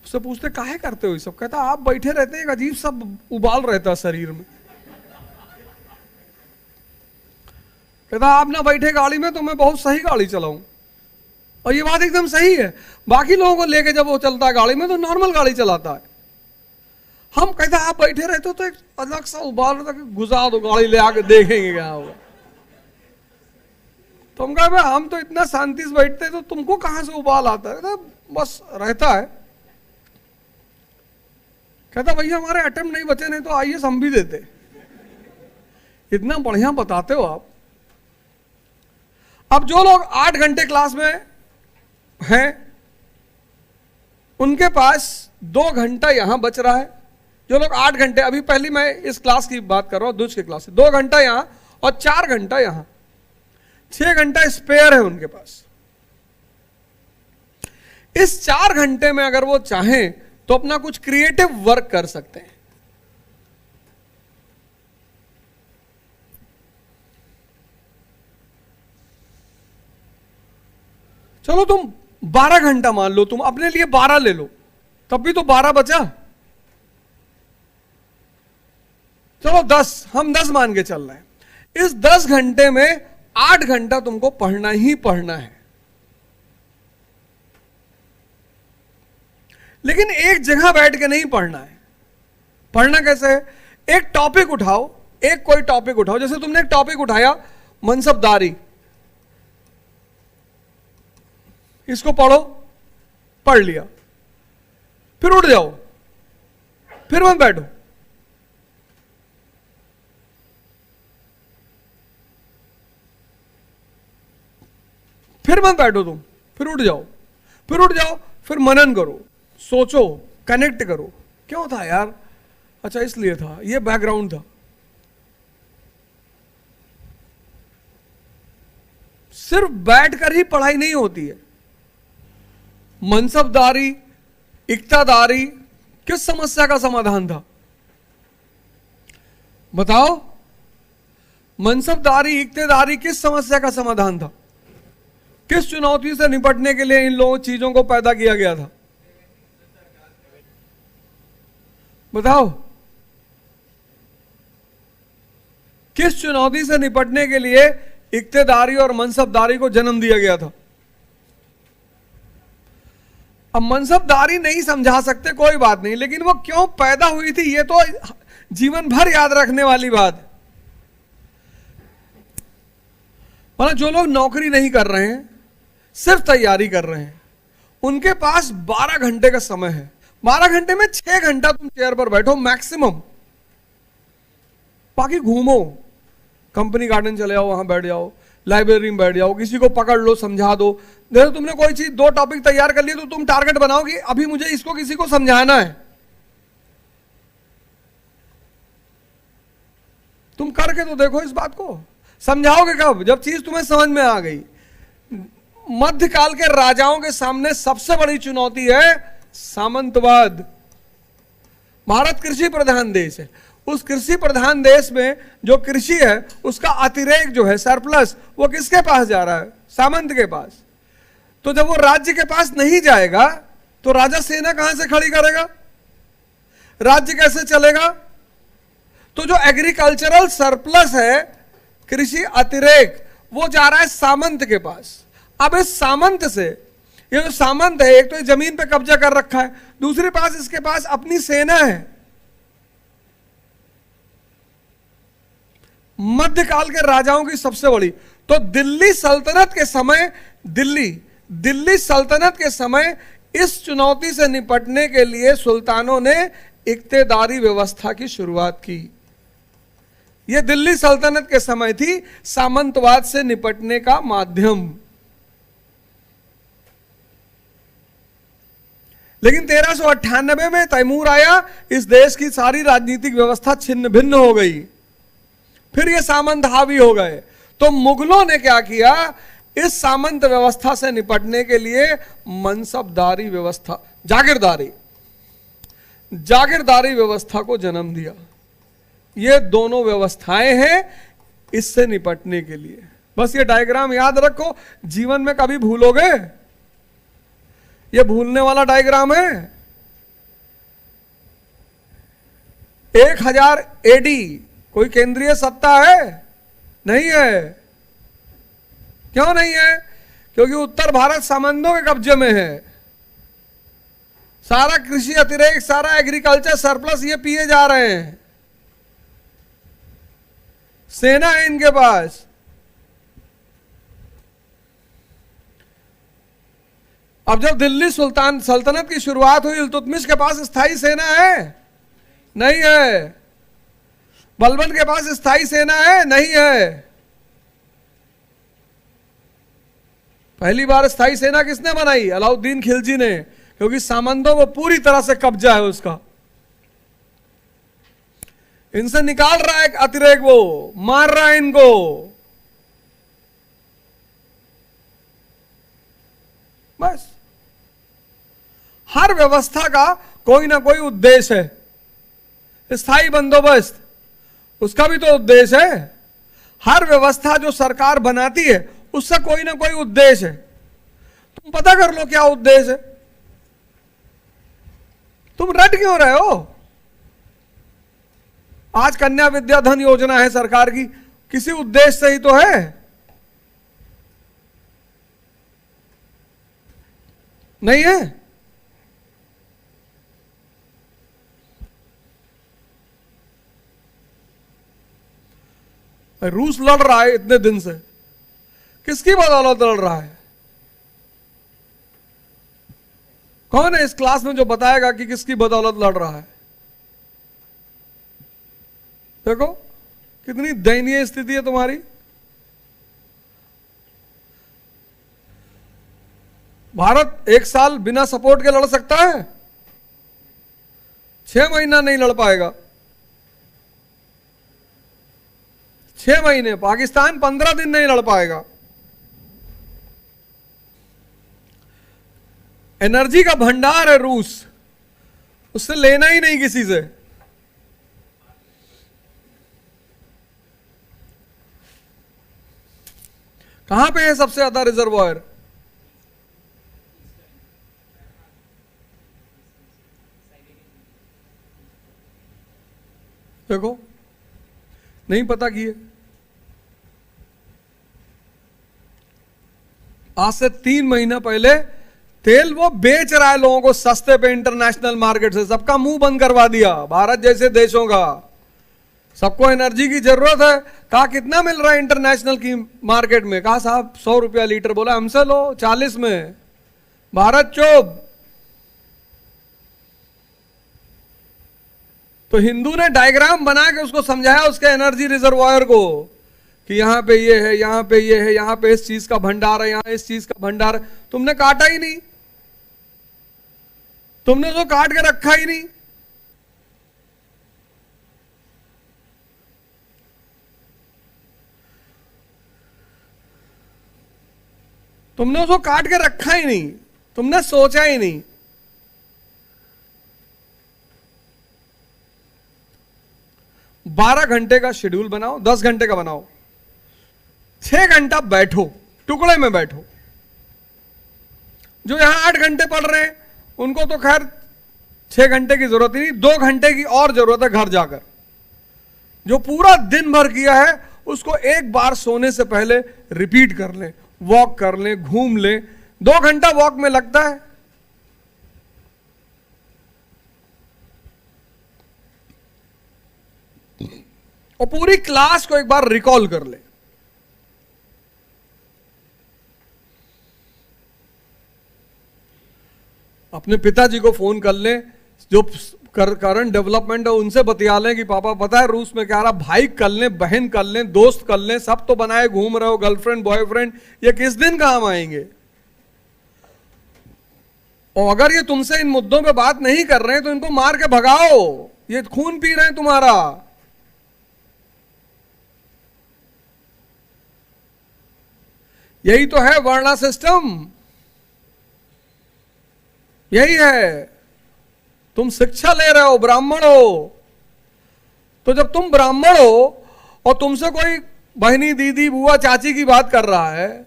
उससे पूछते काहे करते हो ये सब, कहता आप बैठे रहते हैं, एक अजीब सा उबाल रहता है शरीर में। कहता आप ना बैठे गाड़ी में तो मैं बहुत सही गाड़ी चलाऊं, और ये बात एकदम सही है। बाकी लोगों को लेके जब वो चलता है गाड़ी में तो नॉर्मल गाड़ी चलाता है। हम कहते आप बैठे रहते हो तो एक अलग सा उबाल रहा था, गुजार दो गाड़ी ले आके देखेंगे क्या होगा। तो हम कहा हम तो इतना शांति से बैठते तो तुमको कहां से उबाल आता है। कहता बस रहता है। कहता भैया हमारे अटेम्प्ट नहीं बचे, नहीं तो आइए हम भी देते। इतना बढ़िया बताते हो आप। अब जो लोग 8 घंटे क्लास में हैं, उनके पास 2 घंटा यहां बच रहा है। जो लोग 8 घंटे, अभी पहली मैं इस क्लास की बात कर रहा हूं, दूसरी क्लास से, 2 घंटा यहां और 4 घंटा यहां, 6 घंटा स्पेयर है उनके पास। इस 4 घंटे में अगर वो चाहें तो अपना कुछ क्रिएटिव वर्क कर सकते हैं। चलो तुम 12 घंटा मान लो, तुम अपने लिए 12 ले लो, तब भी तो 12 बचा। चलो 10, हम 10 मान के चल रहे हैं। इस 10 घंटे में 8 घंटा तुमको पढ़ना ही पढ़ना है। लेकिन एक जगह बैठ के नहीं पढ़ना है। पढ़ना कैसे है? एक टॉपिक उठाओ, एक कोई टॉपिक उठाओ। जैसे तुमने एक टॉपिक उठाया मनसबदारी, इसको पढ़ो, पढ़ लिया, फिर उठ जाओ, फिर मत बैठो। फिर मत बैठो तुम, फिर उठ जाओ, फिर उठ जाओ, फिर मनन करो, सोचो, कनेक्ट करो, क्यों था यार, अच्छा इसलिए था, ये बैकग्राउंड था। सिर्फ बैठकर ही पढ़ाई नहीं होती है। मनसबदारी, इक्तादारी किस समस्या का समाधान था बताओ? मनसबदारी, इक्तेदारी किस समस्या का समाधान था? किस चुनौती से निपटने के लिए इन लोगों चीजों को पैदा किया गया था बताओ? किस चुनौती से निपटने के लिए इक्तेदारी और मनसबदारी को जन्म दिया गया था? अब मनसबदारी नहीं समझा सकते, कोई बात नहीं, लेकिन वो क्यों पैदा हुई थी ये तो जीवन भर याद रखने वाली बात है। मतलब जो लोग नौकरी नहीं कर रहे हैं, सिर्फ तैयारी कर रहे हैं, उनके पास 12 घंटे का समय है। 12 घंटे में 6 घंटा तुम चेयर पर बैठो मैक्सिमम, बाकी घूमो, कंपनी गार्डन चले जाओ, वहां बैठ जाओ, लाइब्रेरी में बैठ जाओ, किसी को पकड़ लो, समझा दो। देखो तुमने कोई चीज 2 टॉपिक तैयार कर लिए तो तुम टारगेट बनाओ कि अभी मुझे इसको किसी को समझाना है। तुम करके तो देखो इस बात को। समझाओगे कब? जब चीज तुम्हें समझ में आ गई। मध्यकाल के राजाओं के सामने सबसे बड़ी चुनौती है सामंतवाद। भारत कृषि प्रधान देश है, उस कृषि प्रधान देश में जो कृषि है उसका अतिरेक जो है, सरप्लस, वो किसके पास जा रहा है? सामंत के पास। तो जब वो राज्य के पास नहीं जाएगा तो राजा सेना कहां से खड़ी करेगा? राज्य कैसे चलेगा? तो जो एग्रीकल्चरल सरप्लस है, कृषि अतिरेक, वो जा रहा है सामंत के पास। अब इस सामंत से, ये जो सामंत है, एक तो जमीन पे कब्जा कर रखा है, दूसरे पास इसके पास अपनी सेना है। मध्यकाल के राजाओं की सबसे बड़ी, तो दिल्ली सल्तनत के समय, दिल्ली सल्तनत के समय इस चुनौती से निपटने के लिए सुल्तानों ने इक्तेदारी व्यवस्था की शुरुआत की। यह दिल्ली सल्तनत के समय थी सामंतवाद से निपटने का माध्यम। लेकिन 1398 में तैमूर आया, इस देश की सारी राजनीतिक व्यवस्था छिन्न भिन्न हो गई, फिर ये सामंत हावी हो गए। तो मुगलों ने क्या किया? इस सामंत व्यवस्था से निपटने के लिए मनसबदारी व्यवस्था, जागीरदारी व्यवस्था को जन्म दिया। ये दोनों व्यवस्थाएं हैं इससे निपटने के लिए। बस ये डायग्राम याद रखो, जीवन में कभी भूलोगे, ये भूलने वाला डायग्राम है। 1000 AD कोई केंद्रीय सत्ता है? नहीं है। क्यों नहीं है? क्योंकि उत्तर भारत सामंतों के कब्जे में है। सारा कृषि अतिरेक, सारा एग्रीकल्चर सरप्लस ये पिए जा रहे हैं। सेना है इनके पास। अब जब दिल्ली सल्तनत की शुरुआत हुई, इल्तुतमिश के पास स्थायी सेना है? नहीं है। बलबन के पास स्थायी सेना है? नहीं है। पहली बार स्थायी सेना किसने बनाई? अलाउद्दीन खिलजी ने, क्योंकि सामंतों को पूरी तरह से कब्जा है उसका। इनसे निकाल रहा है अतिरेक, वो मार रहा है इनको। बस हर व्यवस्था का कोई ना कोई उद्देश्य है। स्थायी बंदोबस्त, उसका भी तो उद्देश्य है। हर व्यवस्था जो सरकार बनाती है उसका कोई ना कोई उद्देश्य है। तुम पता कर लो क्या उद्देश्य है। तुम रट क्यों रहे हो? आज कन्या विद्याधन योजना है सरकार की, किसी उद्देश्य से ही तो है। नहीं है? रूस लड़ रहा है इतने दिन से, किसकी बदौलत लड़ रहा है? कौन है इस क्लास में जो बताएगा कि किसकी बदौलत लड़ रहा है? देखो कितनी दयनीय स्थिति है तुम्हारी। भारत 1 साल बिना सपोर्ट के लड़ सकता है? 6 महीना नहीं लड़ पाएगा। 6 महीने। पाकिस्तान 15 दिन नहीं लड़ पाएगा। एनर्जी का भंडार है रूस, उससे लेना ही नहीं किसी से। कहां पे है सबसे ज्यादा रिजर्वायर? देखो नहीं पता किए। आज से 3 महीना पहले तेल वो बेच रहा है लोगों को सस्ते पे इंटरनेशनल मार्केट से। सबका मुंह बंद करवा दिया भारत जैसे देशों का। सबको एनर्जी की जरूरत है, कहा कितना मिल रहा है इंटरनेशनल की मार्केट में? कहा साहब 100 रुपया लीटर। बोला हमसे लो 40 में। भारत चुप। तो हिंदू ने डायग्राम बना के उसको समझाया उसके एनर्जी रिजर्वायर को कि यहां पे ये है, यहां पे ये है, यहां पे इस चीज का भंडार है, यहां इस चीज का भंडार है। तुमने काटा ही नहीं, तुमने तो काट के रखा ही नहीं। तुमने उसको काट के रखा ही नहीं, तुमने सोचा ही नहीं। बारह घंटे का शेड्यूल बनाओ, 10 घंटे का बनाओ, 6 घंटा बैठो, टुकड़े में बैठो। जो यहां 8 घंटे पढ़ रहे हैं उनको तो खैर 6 घंटे की जरूरत ही नहीं, 2 घंटे की और जरूरत है घर जाकर। जो पूरा दिन भर किया है उसको एक बार सोने से पहले रिपीट कर लें, वॉक कर लें, घूम लें। 2 घंटा वॉक में लगता है। और पूरी क्लास को एक बार रिकॉल कर ले। अपने पिताजी को फोन कर लें, जो करंट डेवलपमेंट है उनसे बतिया लें कि पापा पता है रूस में क्या रहा। भाई कर लें, बहन कर लें, दोस्त कर लें, सब तो बनाए घूम रहे हो, गर्लफ्रेंड बॉयफ्रेंड, ये किस दिन काम आएंगे? और अगर ये तुमसे इन मुद्दों पे बात नहीं कर रहे हैं तो इनको मार के भगाओ। ये खून पी रहे हैं तुम्हारा। यही तो है वर्णा सिस्टम, यही है। तुम शिक्षा ले रहे हो, ब्राह्मण हो, तो जब तुम ब्राह्मण हो और तुमसे कोई बहनी, दीदी, बुआ, चाची की बात कर रहा है,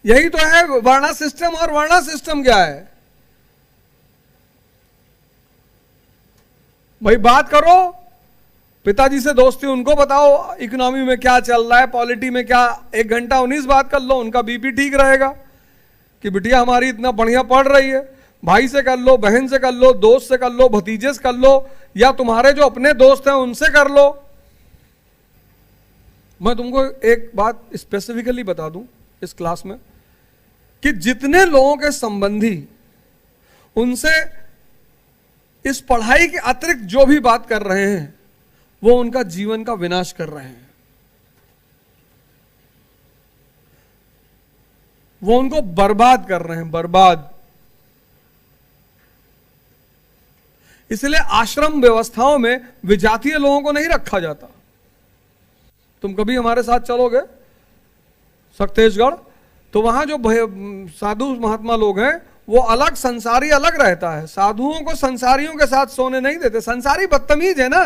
यही तो है वर्णा सिस्टम। और वर्णा सिस्टम क्या है भाई? बात करो, पिताजी से दोस्ती उनको बताओ, इकोनॉमी में क्या चल रहा है, पॉलिटी में क्या। 1 घंटा 19 बात कर लो, उनका बीपी ठीक रहेगा कि बिटिया हमारी इतना बढ़िया पढ़ रही है। भाई से कर लो, बहन से कर लो, दोस्त से कर लो, भतीजे से कर लो, या तुम्हारे जो अपने दोस्त हैं उनसे कर लो। मैं तुमको एक बात स्पेसिफिकली बता दूं इस क्लास में कि जितने लोगों के संबंधी उनसे इस पढ़ाई के अतिरिक्त जो भी बात कर रहे हैं वो उनका जीवन का विनाश कर रहे हैं। वो उनको बर्बाद कर रहे हैं, बर्बाद। इसलिए आश्रम व्यवस्थाओं में विजातीय लोगों को नहीं रखा जाता। तुम कभी हमारे साथ चलोगे सक्तेशगढ़, तो वहां जो साधु महात्मा लोग हैं वो अलग, संसारी अलग रहता है। साधुओं को संसारियों के साथ सोने नहीं देते। संसारी बदतमीज है ना,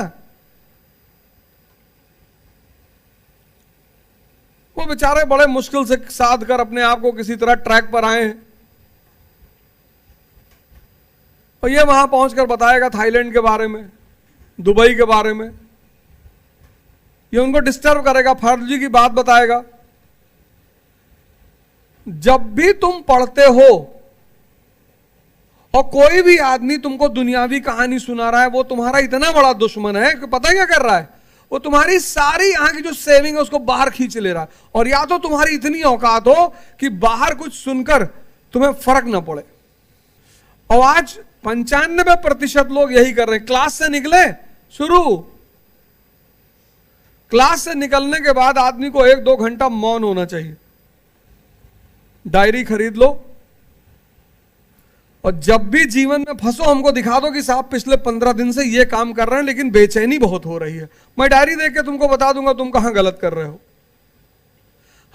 वो बेचारे बड़े मुश्किल से साध कर अपने आप को किसी तरह ट्रैक पर आए हैं, और ये वहां पहुंचकर बताएगा थाईलैंड के बारे में, दुबई के बारे में। ये उनको डिस्टर्ब करेगा, फर्जी की बात बताएगा। जब भी तुम पढ़ते हो और कोई भी आदमी तुमको दुनियावी कहानी सुना रहा है, वो तुम्हारा इतना बड़ा दुश्मन है कि पता क्या कर रहा है, वो तुम्हारी सारी यहां की जो सेविंग है उसको बाहर खींच ले रहा है। और या तो तुम्हारी इतनी औकात हो कि बाहर कुछ सुनकर तुम्हें फर्क ना पड़े, और आज 95% लोग यही कर रहे हैं। क्लास से निकले, शुरू, क्लास से निकलने के बाद आदमी को 1-2 घंटा मौन होना चाहिए। डायरी खरीद लो और जब भी जीवन में फंसो हमको दिखा दो कि साहब पिछले 15 दिन से ये काम कर रहे हैं लेकिन बेचैनी बहुत हो रही है। मैं डायरी देख के तुमको बता दूंगा तुम कहां गलत कर रहे हो।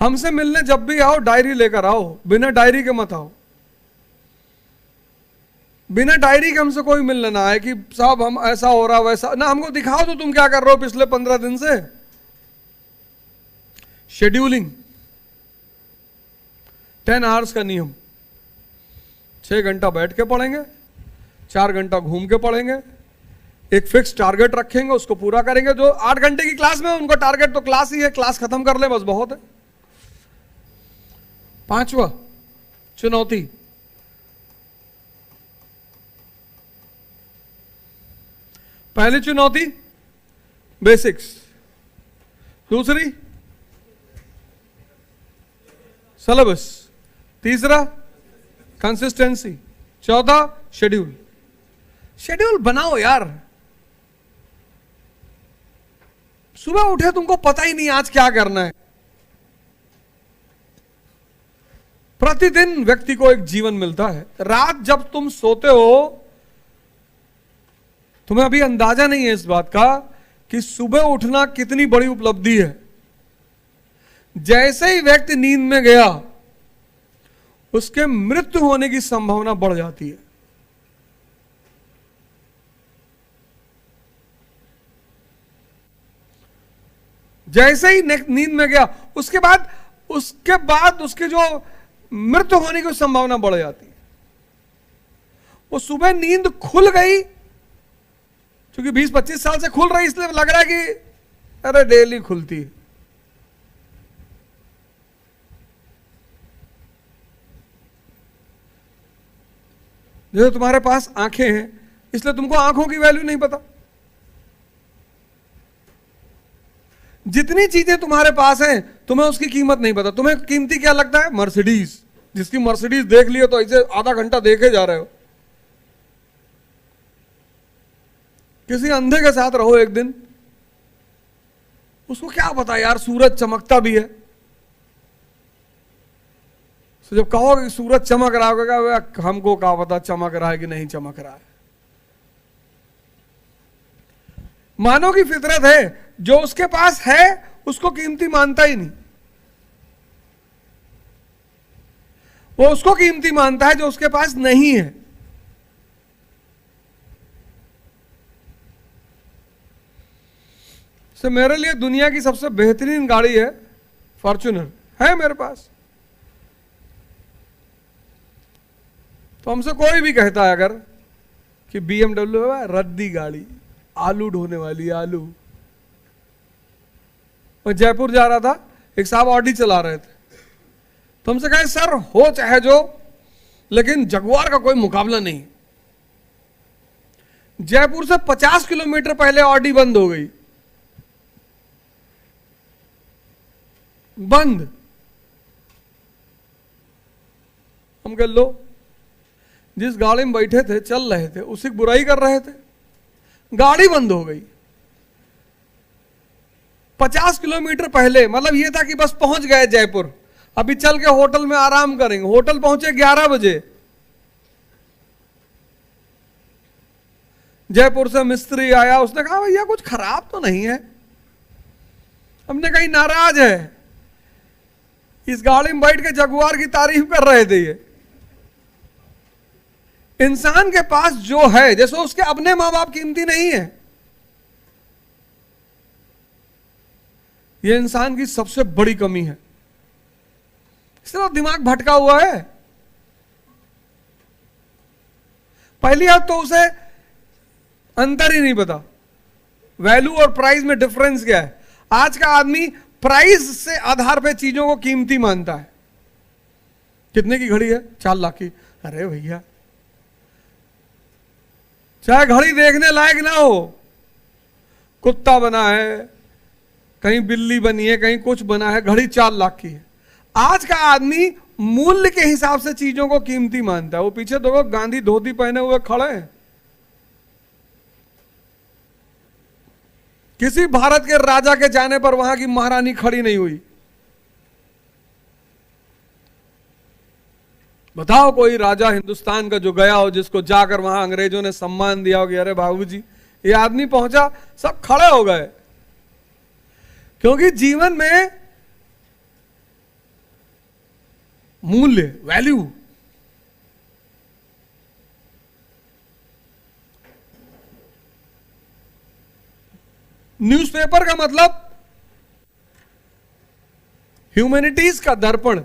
हमसे मिलने जब भी आओ डायरी लेकर आओ, बिना डायरी के मत आओ। बिना डायरी के हमसे कोई मिलने ना आए कि साहब हम ऐसा हो रहा वैसा ना, हमको दिखाओ तो तुम क्या कर रहे हो पिछले 15 दिन से। शेड्यूलिंग, 10 आवर्स का नियम, 6 घंटा बैठ के पढ़ेंगे, 4 घंटा घूम के पढ़ेंगे, एक फिक्स टारगेट रखेंगे, उसको पूरा करेंगे। जो 8 घंटे की क्लास में उनको टारगेट तो क्लास ही है, क्लास खत्म कर ले बस बहुत है। 5वां चुनौती, पहली चुनौती बेसिक्स, दूसरी सिलेबस, तीसरा कंसिस्टेंसी, चौथा शेड्यूल। शेड्यूल बनाओ यार। सुबह उठे तुमको पता ही नहीं आज क्या करना है। प्रतिदिन व्यक्ति को एक जीवन मिलता है। रात जब तुम सोते हो तुम्हें अभी अंदाजा नहीं है इस बात का कि सुबह उठना कितनी बड़ी उपलब्धि है। जैसे ही व्यक्ति नींद में गया उसके मृत्यु होने की संभावना बढ़ जाती है। जैसे ही नींद में गया उसके बाद उसके जो मृत्यु होने की संभावना बढ़ जाती है। वो सुबह नींद खुल गई, क्योंकि 20-25 साल से खुल रही इसलिए लग रहा है कि अरे डेली खुलती है। जैसे तुम्हारे पास आंखें हैं इसलिए तुमको आंखों की वैल्यू नहीं पता। जितनी चीजें तुम्हारे पास हैं तुम्हें उसकी कीमत नहीं पता। तुम्हें कीमती क्या लगता है? मर्सिडीज। जिसकी मर्सिडीज देख लियो तो ऐसे आधा घंटा देखे जा रहे हो। किसी अंधे के साथ रहो एक दिन, उसको क्या पता यार सूरज चमकता भी है। तो जब कहोगे कि सूरज चमक रहा होगा, हमको क्या पता चमक रहा है कि नहीं चमक रहा है। मानव की फितरत है, जो उसके पास है उसको कीमती मानता ही नहीं। वो उसको कीमती मानता है जो उसके पास नहीं है। तो मेरे लिए दुनिया की सबसे बेहतरीन गाड़ी है फॉर्च्यूनर, है मेरे पास। तो हमसे कोई भी कहता है अगर कि BMW है रद्दी गाड़ी, आलू ढोने वाली आलू। मैं जयपुर जा रहा था, एक साहब ऑडी चला रहे थे, तो हमसे कहे सर हो चाहे जो, लेकिन जगुआर का कोई मुकाबला नहीं। जयपुर से 50 किलोमीटर पहले ऑडी बंद हो गई, बंद। हम कह लो जिस गाड़ी में बैठे थे चल रहे थे उसी की बुराई कर रहे थे, गाड़ी बंद हो गई। 50 किलोमीटर पहले, मतलब ये था कि बस पहुंच गए जयपुर, अभी चल के होटल में आराम करेंगे। होटल पहुंचे 11 बजे। जयपुर से मिस्त्री आया, उसने कहा भैया कुछ खराब तो नहीं है। हमने कहीं नाराज है, इस गाड़ी में बैठ के जगुआर की तारीफ कर रहे थे। ये इंसान के पास जो है, जैसे उसके अपने मां बाप कीमती नहीं है, यह इंसान की सबसे बड़ी कमी है। सिर्फ दिमाग भटका हुआ है। पहली बात तो उसे अंतर ही नहीं पता, वैल्यू और प्राइस में डिफरेंस क्या है। आज का आदमी प्राइस से आधार पे चीजों को कीमती मानता है। कितने की घड़ी है? 4 लाख की। अरे भैया, चाहे घड़ी देखने लायक ना हो, कुत्ता बना है, कहीं बिल्ली बनी है, कहीं कुछ बना है, घड़ी 4 लाख की है। आज का आदमी मूल्य के हिसाब से चीजों को कीमती मानता है। वो पीछे देखो गांधी धोती पहने हुए खड़े हैं। किसी भारत के राजा के जाने पर वहां की महारानी खड़ी नहीं हुई। बताओ कोई राजा हिंदुस्तान का जो गया हो, जिसको जाकर वहां अंग्रेजों ने सम्मान दिया हो कि अरे बाबूजी ये आदमी पहुंचा, सब खड़े हो गए। क्योंकि जीवन में मूल्य, वैल्यू, न्यूज़पेपर का मतलब ह्यूमैनिटीज का दर्पण,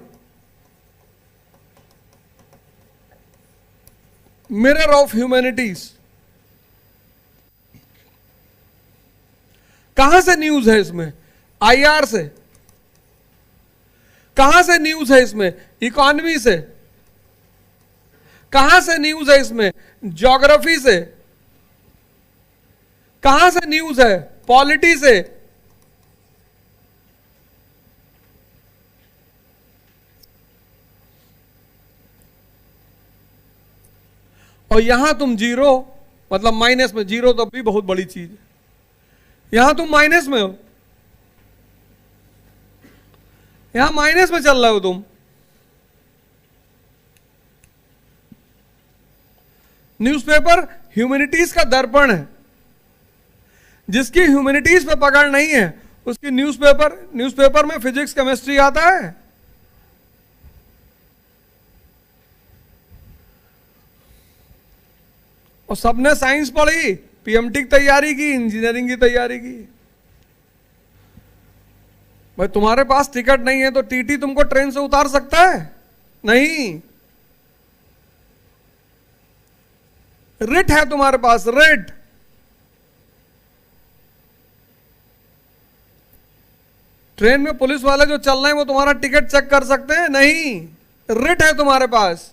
मिरर ऑफ ह्यूमैनिटीज। कहां से न्यूज है इसमें? आईआर से। कहां से न्यूज है इसमें? इकोनॉमी से। कहां से न्यूज है इसमें? ज्योग्राफी से। कहां से न्यूज है? पॉलिटी से। और यहां तुम जीरो, मतलब माइनस में, जीरो तो भी बहुत बड़ी चीज है, यहां तुम माइनस में हो, यहां माइनस में चल रहे हो तुम। न्यूज़पेपर ह्यूमैनिटीज का दर्पण है। जिसकी ह्यूमैनिटीज पे पकड़ नहीं है उसकी न्यूज़पेपर में फिजिक्स केमिस्ट्री आता है। और सबने साइंस पढ़ी, पीएमटी की तैयारी की, इंजीनियरिंग की तैयारी की। भाई तुम्हारे पास टिकट नहीं है तो टीटी तुमको ट्रेन से उतार सकता है? नहीं। रिट है तुम्हारे पास, रिट। ट्रेन में पुलिस वाले जो चल रहे हैं वो तुम्हारा टिकट चेक कर सकते हैं? नहीं। रिट है तुम्हारे पास।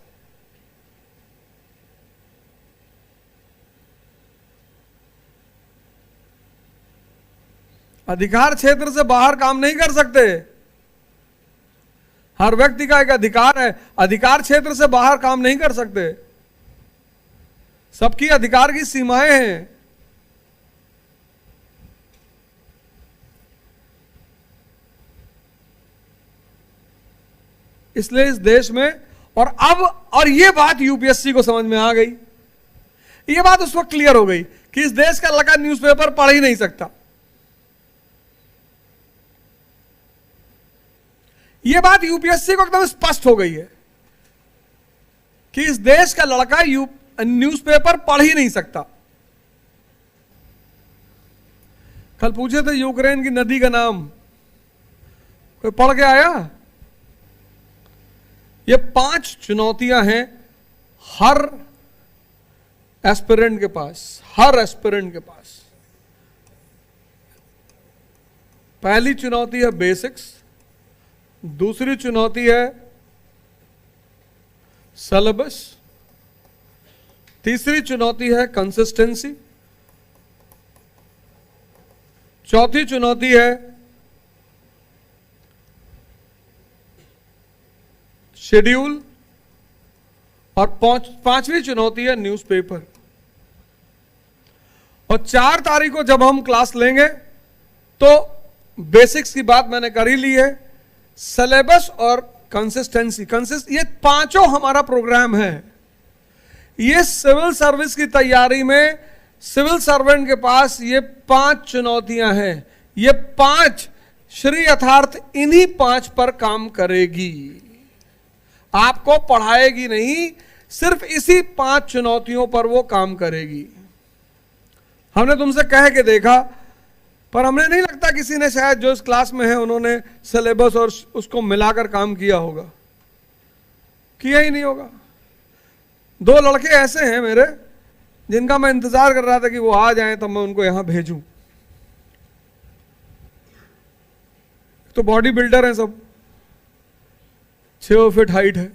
अधिकार क्षेत्र से बाहर काम नहीं कर सकते। हर व्यक्ति का एक अधिकार है, अधिकार क्षेत्र से बाहर काम नहीं कर सकते। सबकी अधिकार की सीमाएं हैं। इसलिए इस देश में, और ये बात यूपीएससी को समझ में आ गई। ये बात उस वक्त क्लियर हो गई कि इस देश का लड़का न्यूज़पेपर पढ़ ही नहीं सकता। यह बात यूपीएससी को एकदम स्पष्ट हो गई है कि इस देश का लड़का न्यूज़पेपर पढ़ ही नहीं सकता। कल पूछे थे यूक्रेन की नदी का नाम, कोई पढ़ के आया? ये 5 चुनौतियां हैं हर एस्पिरेंट के पास। पहली चुनौती है बेसिक्स, दूसरी चुनौती है सिलेबस, तीसरी चुनौती है कंसिस्टेंसी, चौथी चुनौती है शेड्यूल, और पांचवी चुनौती है न्यूज़पेपर। और 4 तारीख को जब हम क्लास लेंगे तो बेसिक्स की बात मैंने कर ही ली है, सिलेबस और कंसिस्टेंसी, ये पांचों हमारा प्रोग्राम है। ये सिविल सर्विस की तैयारी में सिविल सर्वेंट के पास ये 5 चुनौतियां हैं। ये 5 श्री यथार्थ इन्हीं 5 पर काम करेगी, आपको पढ़ाएगी नहीं, सिर्फ इसी 5 चुनौतियों पर वो काम करेगी। हमने तुमसे कह के देखा, पर हमें नहीं लगता किसी ने, शायद जो इस क्लास में है उन्होंने सिलेबस और उसको मिलाकर काम किया होगा, किया ही नहीं होगा। 2 लड़के ऐसे हैं मेरे जिनका मैं इंतजार कर रहा था कि वो आ जाएं तब मैं उनको यहां भेजूं। तो बॉडी बिल्डर हैं सब, 6 फीट हाइट है,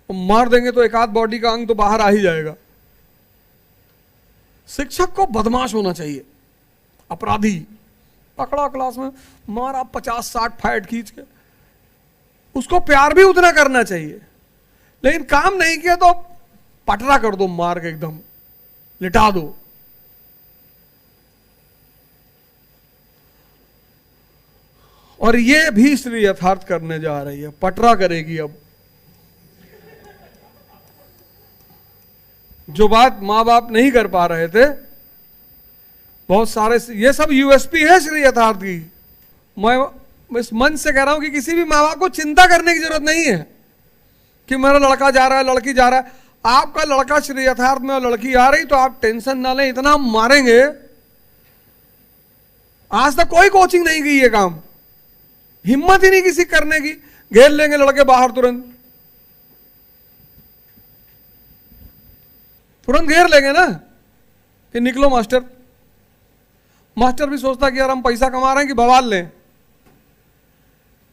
और मार देंगे तो एक आध बॉडी का अंग तो बाहर आ ही जाएगा। शिक्षक को बदमाश होना चाहिए, अपराधी पकड़ा क्लास में, मारा 50-60 फाइट खींच के, उसको प्यार भी उतना करना चाहिए, लेकिन काम नहीं किया तो पटरा कर दो, मार के एकदम लिटा दो। और ये भी स्त्री यथार्थ करने जा रही है, पटरा करेगी। अब जो बात मां बाप नहीं कर पा रहे थे, बहुत सारे, ये सब यूएसपी है श्री यथार्थ की। मैं इस मंच से कह रहा हूं कि किसी भी माँ बाप को चिंता करने की जरूरत नहीं है कि मेरा लड़का जा रहा है, लड़की जा रहा है। आपका लड़का श्री यथार्थ में और लड़की आ रही तो आप टेंशन ना लें, इतना मारेंगे। आज तक कोई कोचिंग नहीं की ये काम, हिम्मत ही नहीं किसी करने की। घेर लेंगे लड़के बाहर, तुरंत घेर लेंगे ना कि निकलो मास्टर। मास्टर भी सोचता कि यार हम पैसा कमा रहे हैं कि बवाल लें।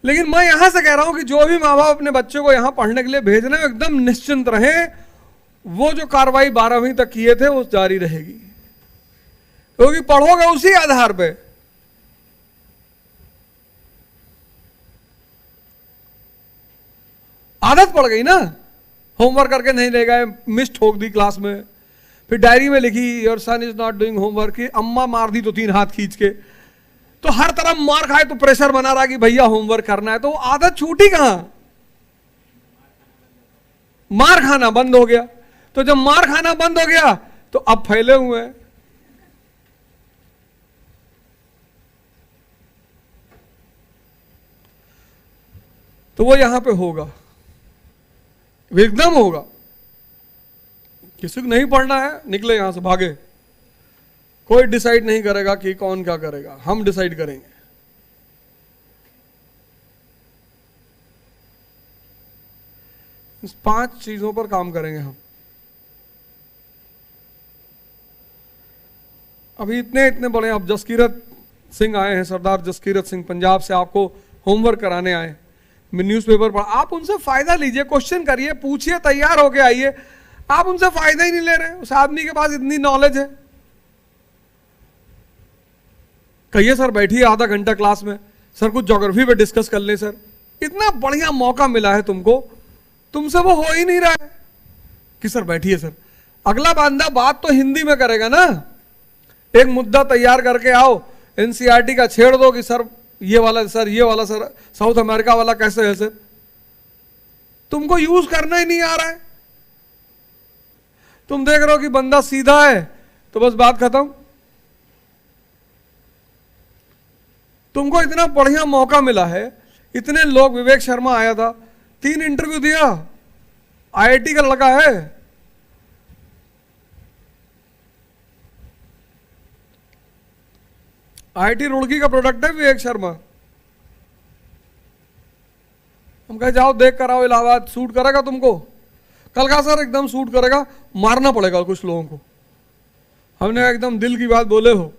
लेकिन मैं यहां से कह रहा हूं कि जो भी माँ बाप अपने बच्चों को यहां पढ़ने के लिए भेज रहे हैं एकदम निश्चिंत रहें। वो जो कार्रवाई 12वीं तक किए थे वो जारी रहेगी, क्योंकि पढ़ोगे उसी आधार पे। आदत पड़ गई ना, होमवर्क करके नहीं ले गए, मिस ठोक दी क्लास में, फिर डायरी में लिखी your son is not doing homework, की अम्मा मार दी तो 3 हाथ खींच के। तो हर तरफ मार खाए तो प्रेशर बना रहा कि भैया होमवर्क करना है, तो आदत छूटी कहां, मार खाना बंद हो गया। तो जब मार खाना बंद हो गया तो अब फैले हुए हैं। तो वो यहां पे होगा, एकदम होगा। किसी को नहीं पढ़ना है निकले यहां से, भागे। कोई डिसाइड नहीं करेगा कि कौन क्या करेगा, हम डिसाइड करेंगे। इस 5 चीजों पर काम करेंगे हम। अभी इतने बड़े, अब जसकीरत सिंह आए हैं, सरदार जसकीरत सिंह पंजाब से आपको होमवर्क कराने आए। न्यूज़पेपर पर आप उनसे फायदा लीजिए, क्वेश्चन करिए, पूछिए, तैयार होके आइए। आप उनसे फायदा ही नहीं ले रहे। उस आदमी के पास इतनी नॉलेज है, कहिए सर बैठिए आधा घंटा क्लास में, सर कुछ ज्योग्राफी पे डिस्कस कर ले। सर इतना बढ़िया मौका मिला है तुमको, तुमसे वो हो ही नहीं रहा है कि सर बैठिए। सर अगला बंदा बात तो हिंदी में करेगा ना, एक मुद्दा तैयार करके आओ, एनसीईआरटी का छेड़ दो कि सर ये वाला, सर ये वाला, सर साउथ अमेरिका वाला कैसे है सर। तुमको यूज करना ही नहीं आ रहा है। तुम देख रहे हो कि बंदा सीधा है तो बस बात खत्म। तुमको इतना बढ़िया मौका मिला है, इतने लोग, विवेक शर्मा आया था, 3 इंटरव्यू दिया, आईआईटी का लड़का है। आईआईटी रुड़की का प्रोडक्ट है विवेक शर्मा। हम कहे जाओ देख कर आओ इलाहाबाद, सूट करेगा तुमको? कल का सर एकदम सूट करेगा, मारना पड़ेगा कुछ लोगों को। हमने एकदम दिल की बात बोले हो।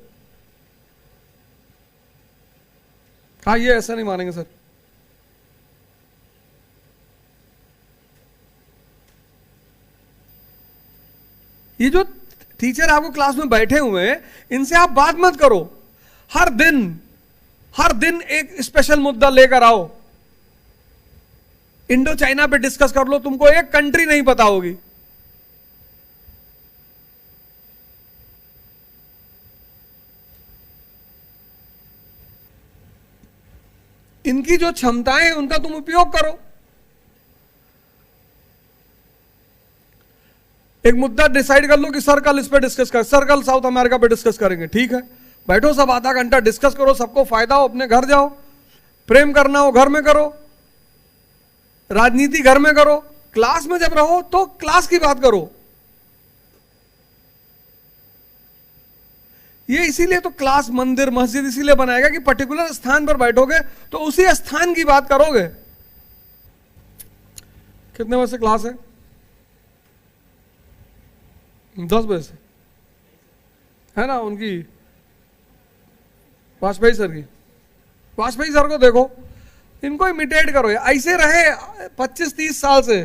कहा ये ऐसा नहीं मानेंगे सर। ये जो टीचर आपको क्लास में बैठे हुए हैं, इनसे आप बात मत करो। हर दिन एक स्पेशल मुद्दा लेकर आओ, इंडो चाइना पे डिस्कस कर लो, तुमको एक कंट्री नहीं पता होगी। इनकी जो क्षमताएं हैं उनका तुम उपयोग करो। एक मुद्दा डिसाइड कर लो कि सर कल इस पे डिस्कस कर, सर कल साउथ अमेरिका पे डिस्कस करेंगे, ठीक है, बैठो सब आधा घंटा डिस्कस करो, सबको फायदा हो, अपने घर जाओ। प्रेम करना हो घर में करो, राजनीति घर में करो, क्लास में जब रहो तो क्लास की बात करो। ये इसीलिए तो क्लास, मंदिर, मस्जिद इसीलिए बनाएगा कि पर्टिकुलर स्थान पर बैठोगे तो उसी स्थान की बात करोगे। कितने बजे से क्लास है? 10 बजे से है ना उनकी, वाजपेयी सर की। वाजपेयी सर को देखो, इनको इमिटेट करो, ऐसे रहे 25-30 साल से।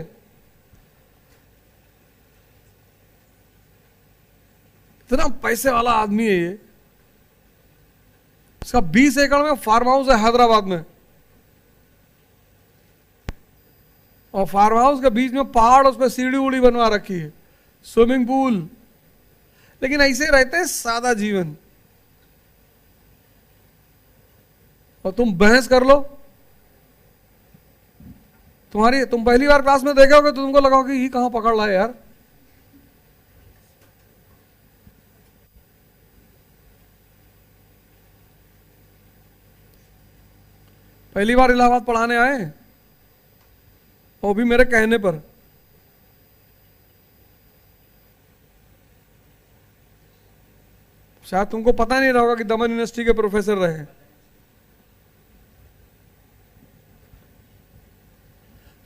इतना पैसे वाला आदमी है ये। इसका 20 एकड़ में फार्म हाउस है हैदराबाद में। और फार्म हाउस के बीच में पहाड़, उस पर सीढ़ी उड़ी बनवा रखी है, स्विमिंग पूल, लेकिन ऐसे रहते हैं सादा जीवन। और तुम बहस कर लो, तुम पहली बार क्लास में देखोगे तो तुमको लगा कि ये कहां पकड़ रहा है यार। पहली बार इलाहाबाद पढ़ाने आए, वो भी मेरे कहने पर। शायद तुमको पता नहीं रहा होगा कि दमन यूनिवर्सिटी के प्रोफेसर रहे।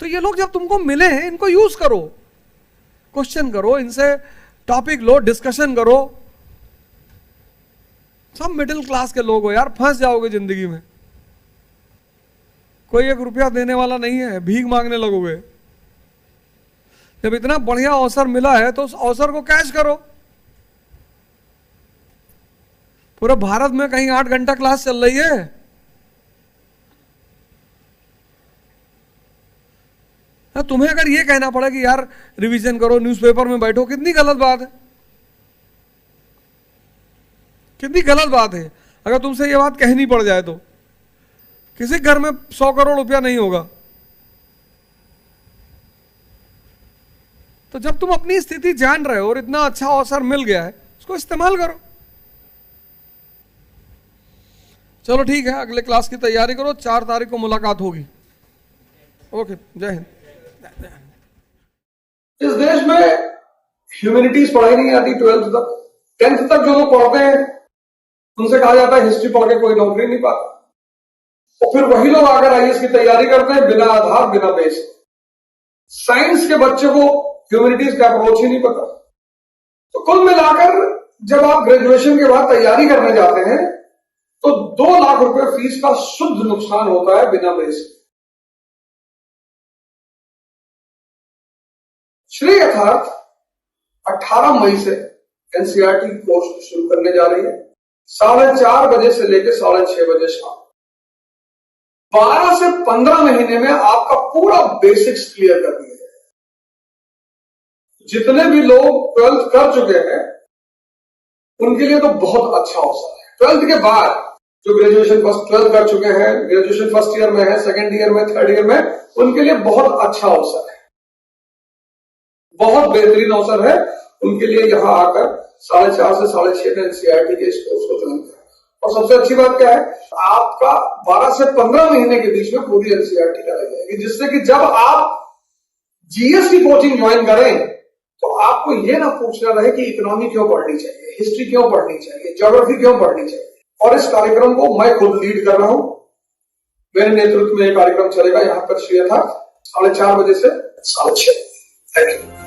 तो ये लोग जब तुमको मिले हैं, इनको यूज करो, क्वेश्चन करो, इनसे टॉपिक लो, डिस्कशन करो। सब मिडिल क्लास के लोग हो यार, फंस जाओगे जिंदगी में। कोई 1 रुपया देने वाला नहीं है, भीख मांगने लगोगे। जब इतना बढ़िया अवसर मिला है तो उस अवसर को कैच करो। पूरे भारत में कहीं 8 घंटा क्लास चल रही है। तुम्हें अगर ये कहना पड़ा कि यार रिवीजन करो, न्यूज़पेपर में बैठो, कितनी गलत बात है, कितनी गलत बात है। अगर तुमसे ये बात कहनी पड़ जाए तो किसी घर में 100 करोड़ रुपया नहीं होगा। तो जब तुम अपनी स्थिति जान रहे हो और इतना अच्छा अवसर मिल गया है, उसको इस्तेमाल करो। चलो ठीक है, अगले क्लास की तैयारी करो, 4 तारीख को मुलाकात होगी। ओके, जय हिंद। इस देश में ह्यूमैनिटीज पढ़ाई नहीं आती 12th तक। 10th तक जो लोग पढ़ते हैं उनसे कहा जाता है हिस्ट्री पढ़ के कोई नौकरी नहीं पाता। और फिर वही लोग आकर आईएएस की तैयारी करते हैं बिना आधार, बिना बेस। साइंस के बच्चे को ह्यूमैनिटीज का अप्रोच ही नहीं पता। तो कुल मिलाकर जब आप ग्रेजुएशन के बाद तैयारी करने जाते हैं तो 2 लाख रुपए फीस का शुद्ध नुकसान होता है बिना बेस। श्री यथार्थ 18 मई से एनसीईआरटी कोर्स शुरू करने जा रही है, 4:30 बजे से लेकर 6:30 बजे शाम। 12 से 15 महीने में आपका पूरा बेसिक्स क्लियर कर दिया है। जितने भी लोग 12th कर चुके हैं उनके लिए तो बहुत अच्छा अवसर है। 12th के बाद जो ग्रेजुएशन 12th कर चुके हैं, ग्रेजुएशन फर्स्ट ईयर में है, सेकेंड ईयर में, थर्ड ईयर में, उनके लिए बहुत अच्छा अवसर है, बहुत बेहतरीन अवसर है। उनके लिए यहां आकर 4:30 से 6:30 एनसीईआरटी के इस कोर्स को ज्वाइन करें। और सबसे अच्छी बात क्या है, आपका 12 से 15 महीने के बीच में पूरी एनसीईआरटी कराई जाएगी, जिससे कि जब आप जीएस की कोचिंग ज्वाइन करें तो आपको यह ना पूछना रहे कि इकोनॉमी क्यों पढ़नी चाहिए, हिस्ट्री क्यों पढ़नी चाहिए, ज्योग्राफी क्यों पढ़नी चाहिए। और इस कार्यक्रम को मैं खुद लीड कर रहा हूं, मेरे नेतृत्व में यह कार्यक्रम चलेगा यहां पर श्री यथार्थ 4:30 बजे से 6:30। Thank you.